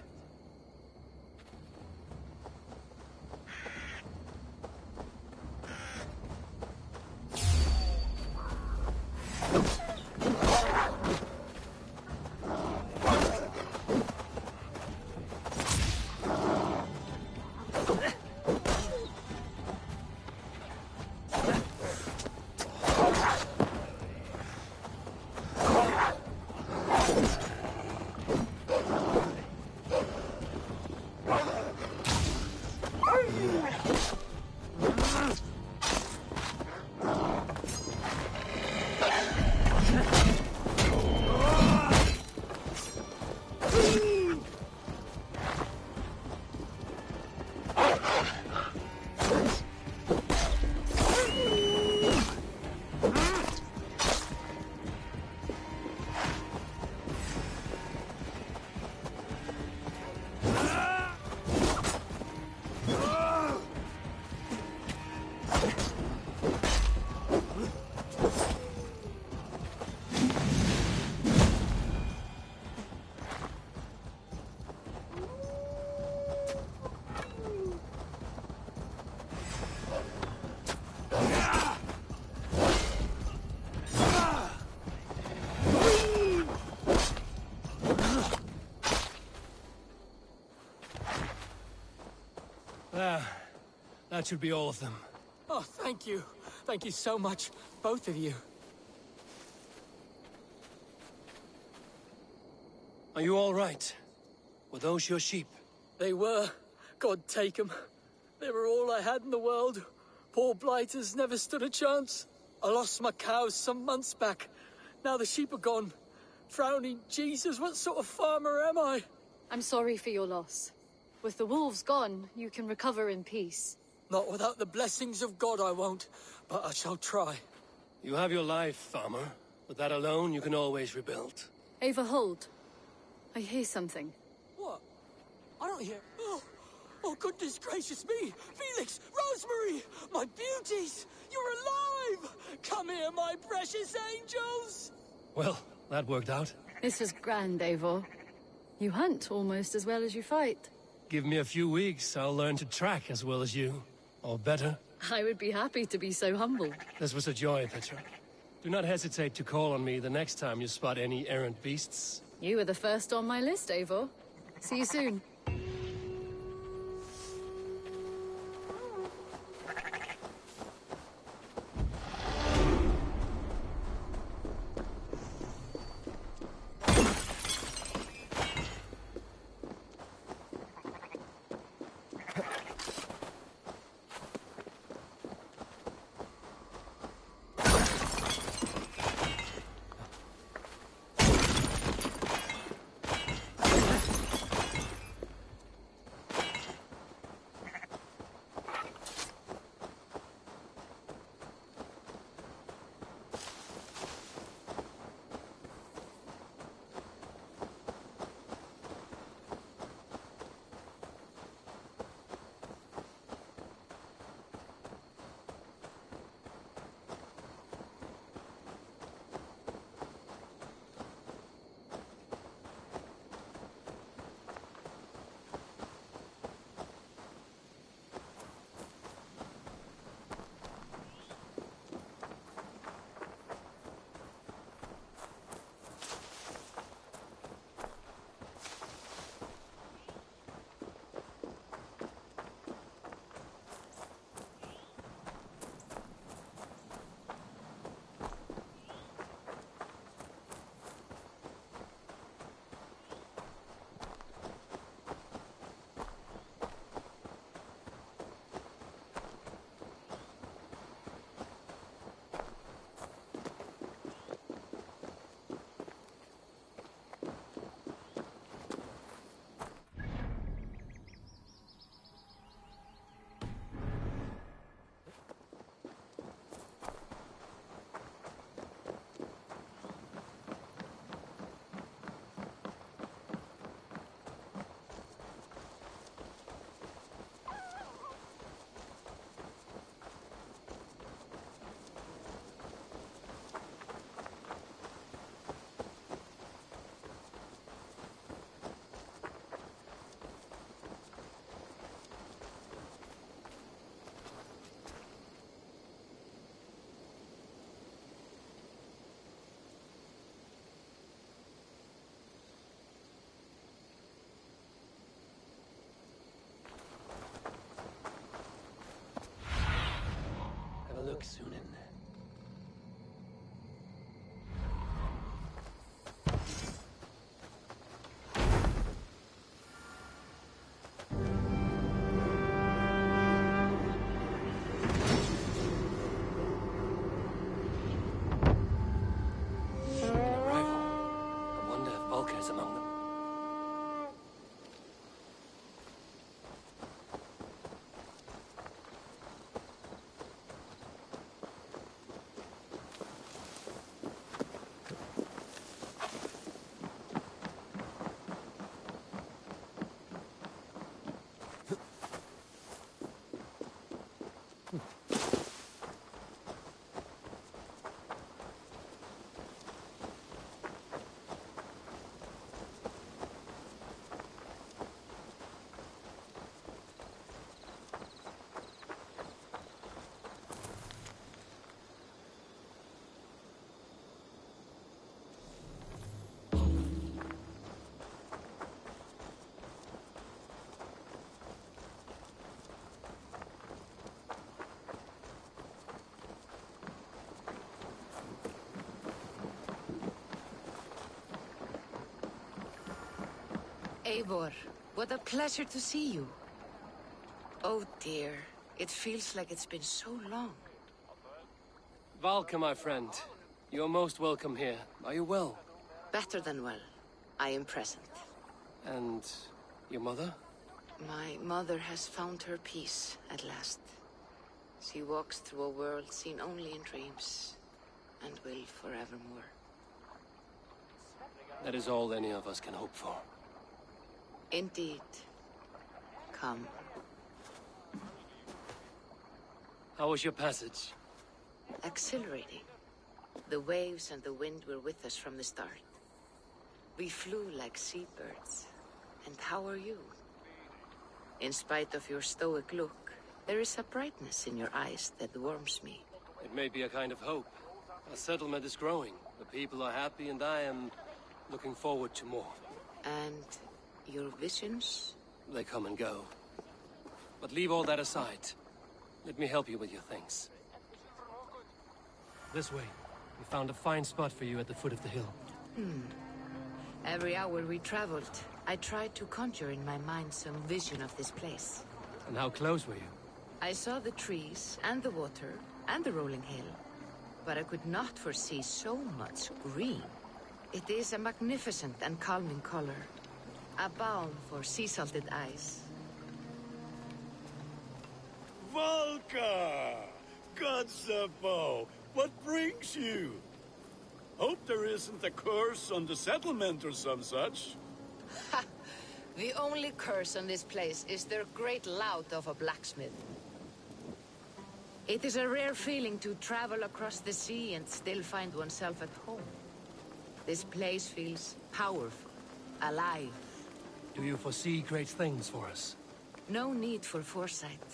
That should be all of them. Oh, thank you. Thank you so much, both of you. Are you all right? Were those your sheep? They were. God take them. They were all I had in the world. Poor blighters never stood a chance. I lost my cows some months back. Now the sheep are gone. Frowning Jesus, what sort of farmer am I? I'm sorry for your loss. With the wolves gone, you can recover in peace. Not without the blessings of God I won't, but I shall try. You have your life, farmer. With that alone, you can always rebuild. Ava, hold. I hear something. What? I don't hear... Oh, goodness gracious me! Felix! Rosemary! My beauties! You're alive! Come here, my precious angels! Well, that worked out. This was grand, Eivor. You hunt almost as well as you fight. Give me a few weeks, I'll learn to track as well as you. Or better. I would be happy to be so humble. This was a joy, Petra. Do not hesitate to call on me the next time you spot any errant beasts. You were the first on my list, Eivor. See you soon. look, Sunan. Among them. Eivor, what a pleasure to see you. Oh dear, it feels like it's been so long. Valka, my friend. You're most welcome here. Are you well? Better than well. I am present. And your mother? My mother has found her peace at last. She walks through a world seen only in dreams, and will forevermore. That is all any of us can hope for. Indeed. Come. How was your passage? Exhilarating. The waves and the wind were with us from the start. We flew like seabirds. And how are you? In spite of your stoic look, there is a brightness in your eyes that warms me. It may be a kind of hope. Our settlement is growing. The people are happy and I am looking forward to more. And your visions? They come and go. But leave all that aside. Let me help you with your things. This way. We found a fine spot for you at the foot of the hill. Every hour we traveled, I tried to conjure in my mind some vision of this place. And how close were you? I saw the trees, and the water, and the rolling hill. But I could not foresee so much green. It is a magnificent and calming color. A balm for sea-salted eyes. Valka! Godsapo! What brings you? Hope there isn't a curse on the settlement or some such. Ha! The only curse on this place is their great lout of a blacksmith. It is a rare feeling to travel across the sea and still find oneself at home. This place feels powerful, alive. Do you foresee great things for us? No need for foresight.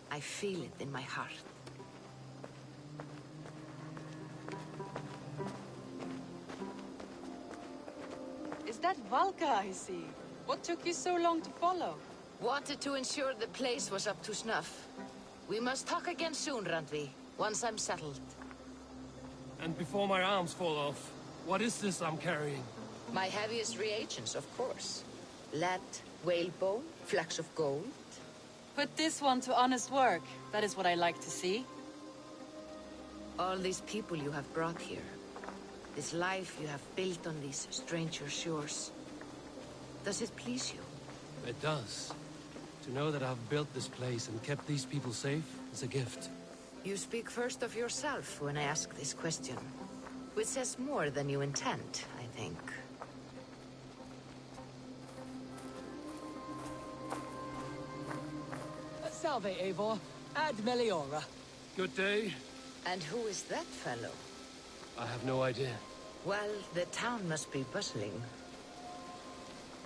I feel it in my heart. Is that Valka I see? What took you so long to follow? Wanted to ensure the place was up to snuff. We must talk again soon, Randvi, once I'm settled. And before my arms fall off, what is this I'm carrying? My heaviest reagents, of course. Lead, whalebone, flecks of gold. Put this one to honest work. That is what I like to see. All these people you have brought here. This life you have built on these stranger shores. Does it please you? It does. To know that I've built this place and kept these people safe is a gift. You speak first of yourself when I ask this question. Which says more than you intend, I think. Salve, Eivor. Ad Meliora. Good day. And who is that fellow? I have no idea. Well, the town must be bustling.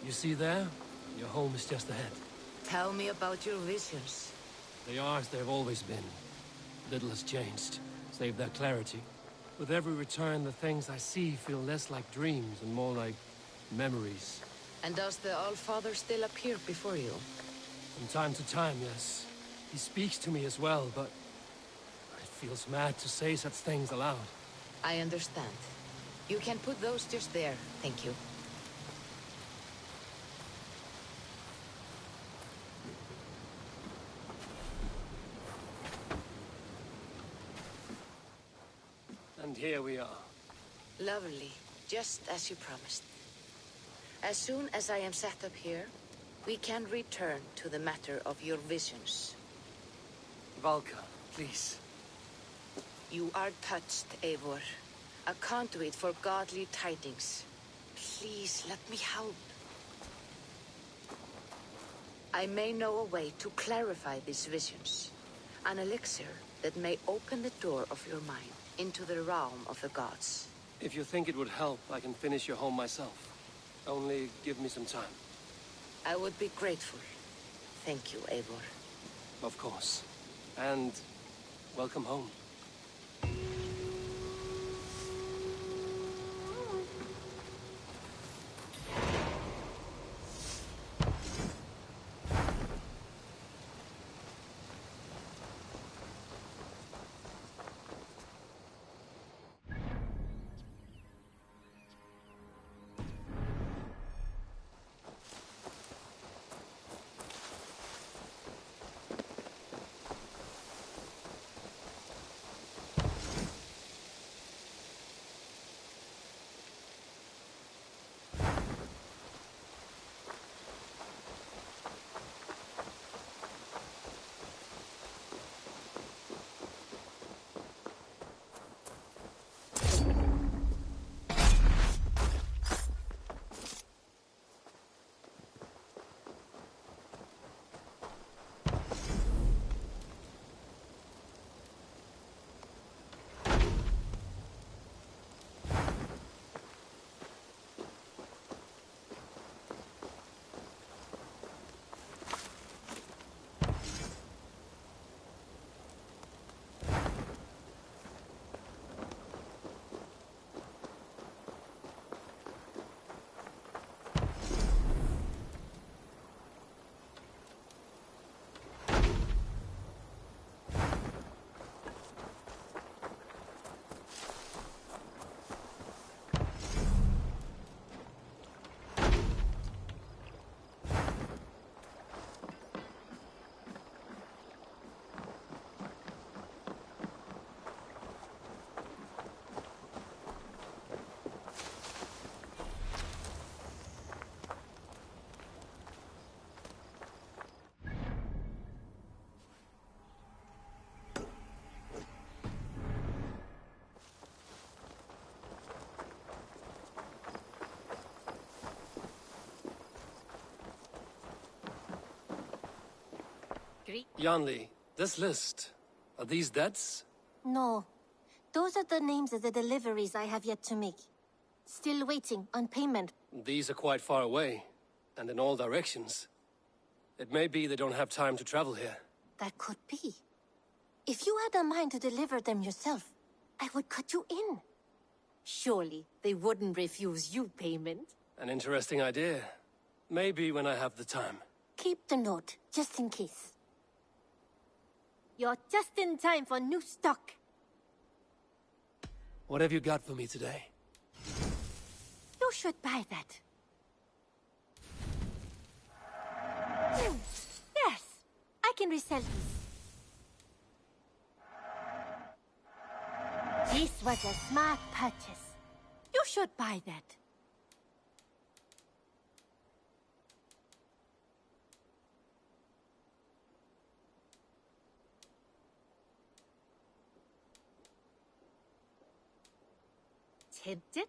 You see there? Your home is just ahead. Tell me about your visions. They are as they've always been. Little has changed, save their clarity. With every return, the things I see feel less like dreams and more like memories. And does the All-Father still appear before you? From time to time, yes. He speaks to me as well, but it feels mad to say such things aloud. I understand. You can put those just there, thank you. And here we are. Lovely, just as you promised. As soon as I am set up here, we can return to the matter of your visions. Valka, please. You are touched, Eivor. A conduit for godly tidings. Please, let me help. I may know a way to clarify these visions. An elixir that may open the door of your mind into the realm of the gods. If you think it would help, I can finish your home myself. Only give me some time. I would be grateful. Thank you, Eivor. Of course. And welcome home. Yanli, this list, are these debts? No. Those are the names of the deliveries I have yet to make. Still waiting on payment. These are quite far away, and in all directions. It may be they don't have time to travel here. That could be. If you had a mind to deliver them yourself, I would cut you in. Surely they wouldn't refuse you payment. An interesting idea. Maybe when I have the time. Keep the note, just in case. You're just in time for new stock. What have you got for me today? You should buy that. Yes, I can resell these. This was a smart purchase. You should buy that. Tempted?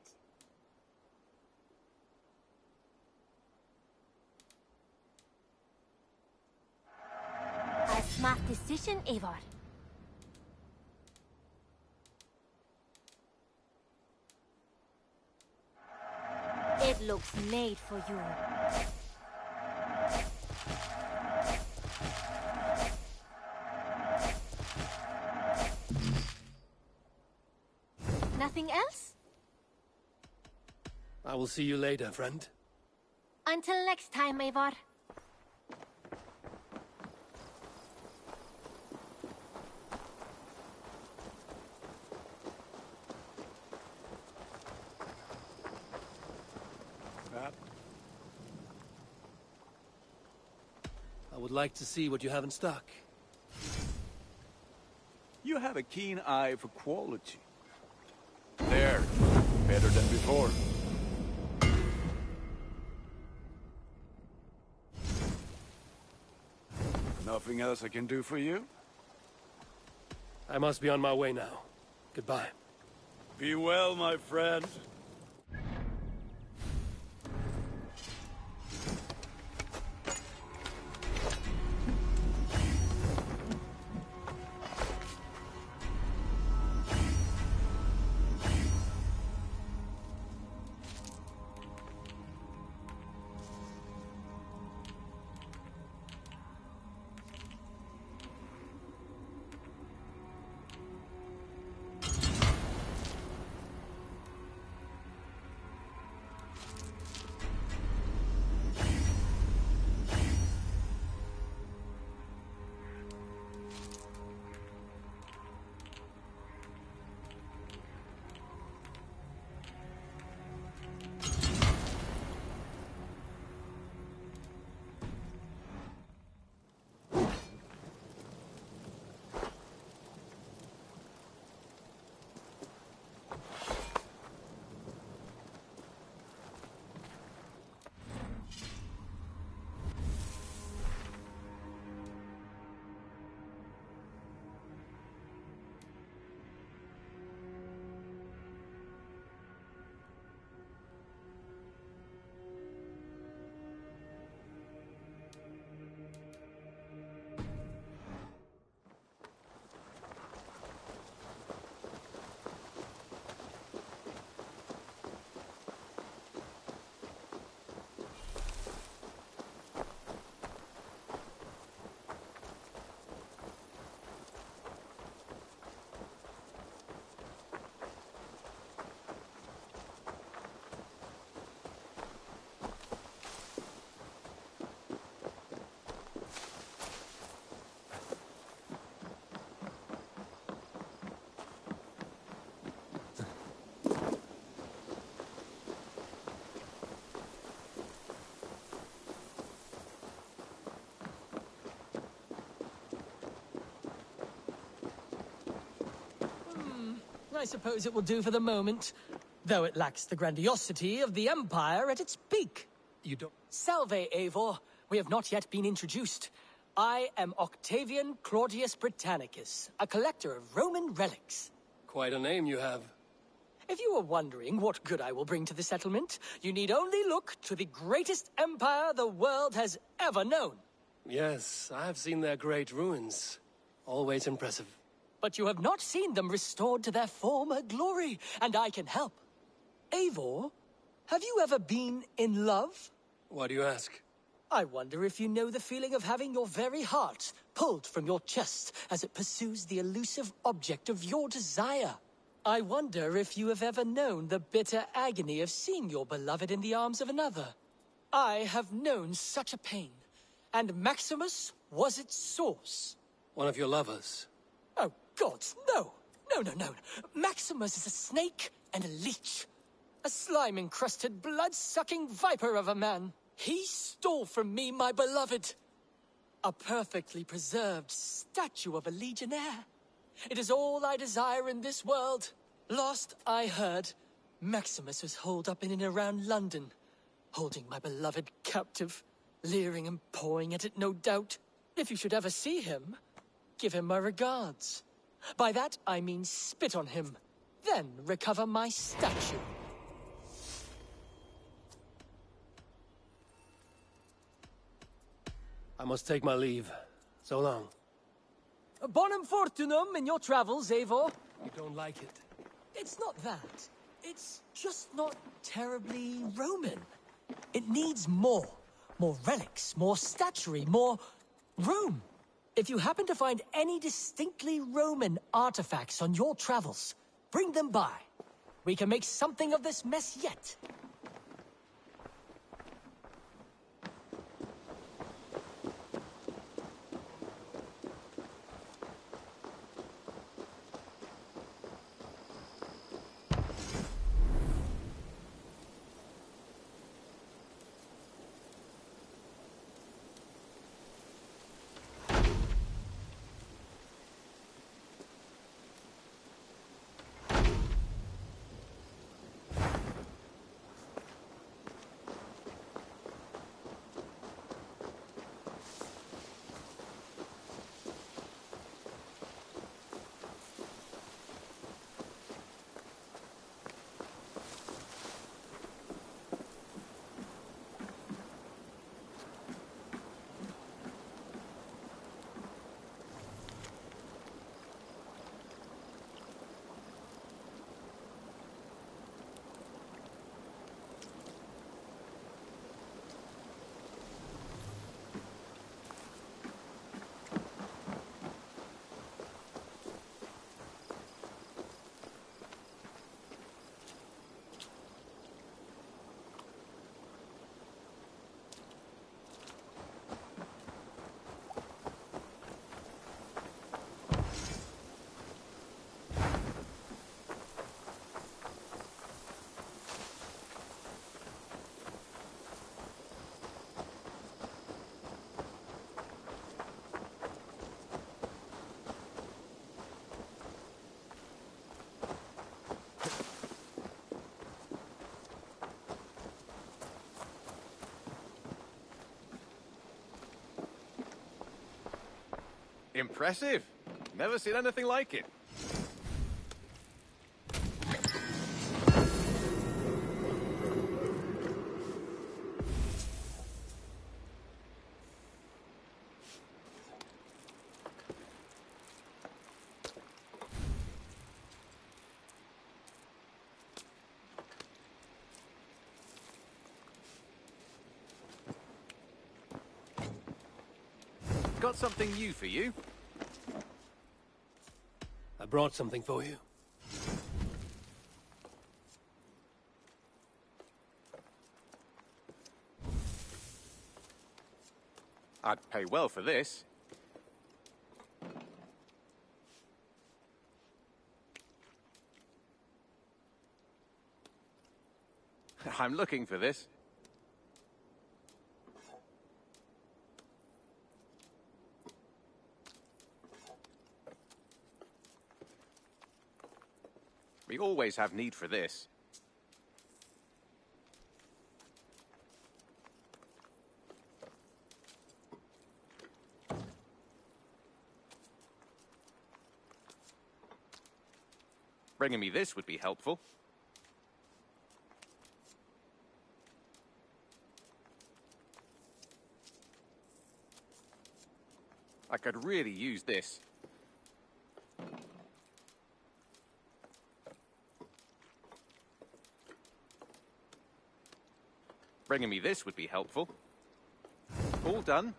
A smart decision, Eivor. It looks made for you. Nothing else? I will see you later, friend. Until next time, Eivor. would like to see what you have in stock. You have a keen eye for quality. There. Better than before. Nothing else I can do for you? I must be on my way now. Goodbye. Be well, my friend. I suppose it will do for the moment, though it lacks the grandiosity of the Empire at its peak. You don't... Salve, Eivor. We have not yet been introduced. I am Octavian Claudius Britannicus, a collector of Roman relics. Quite a name you have. If you are wondering what good I will bring to the settlement, you need only look to the greatest empire the world has ever known. Yes, I have seen their great ruins. Always impressive. But you have not seen them restored to their former glory, and I can help. Eivor, have you ever been in love? Why do you ask? I wonder if you know the feeling of having your very heart pulled from your chest as it pursues the elusive object of your desire. I wonder if you have ever known the bitter agony of seeing your beloved in the arms of another. I have known such a pain, and Maximus was its source. One of your lovers? Oh, gods, no! No. Maximus is a snake and a leech. A slime-encrusted, blood-sucking viper of a man. He stole from me my beloved. A perfectly preserved statue of a legionnaire. It is all I desire in this world. Last I heard, Maximus was holed up in and around London, holding my beloved captive, leering and pawing at it, no doubt. If you should ever see him, give him my regards. By that, I mean spit on him, then recover my statue. I must take my leave. So long. Bonum fortunum in your travels, Eivor. You don't like it? It's not that. It's just not terribly Roman. It needs more. More relics, more statuary, more room. If you happen to find any distinctly Roman artifacts on your travels, bring them by. We can make something of this mess yet. Impressive. Never seen anything like it. Got something new for you. I brought something for you. I'd pay well for this. I'm looking for this. We always have need for this. Bringing me this would be helpful. I could really use this. Bringing me this would be helpful. All done.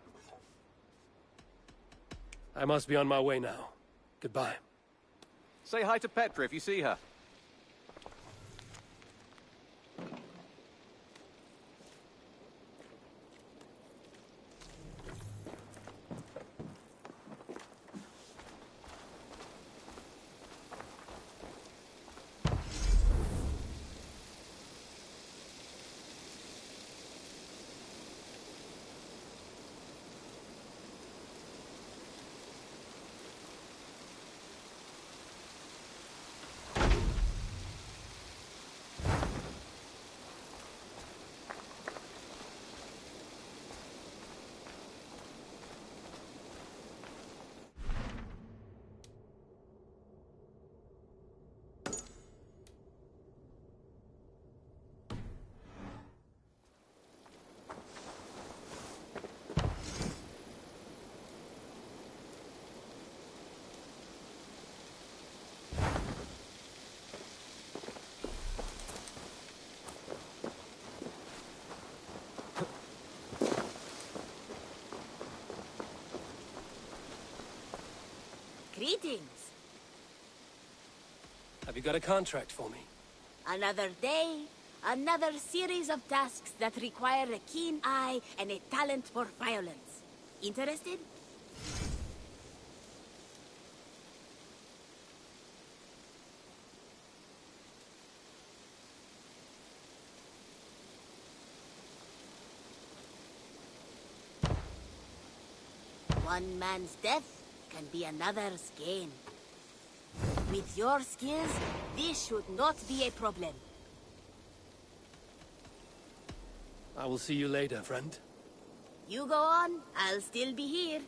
I must be on my way now. Goodbye. Say hi to Petra if you see her. Greetings. Have you got a contract for me? Another day, another series of tasks that require a keen eye and a talent for violence. Interested? One man's death can be another's gain. With your skills, this should not be a problem. I will see you later, friend. You go on, I'll still be here.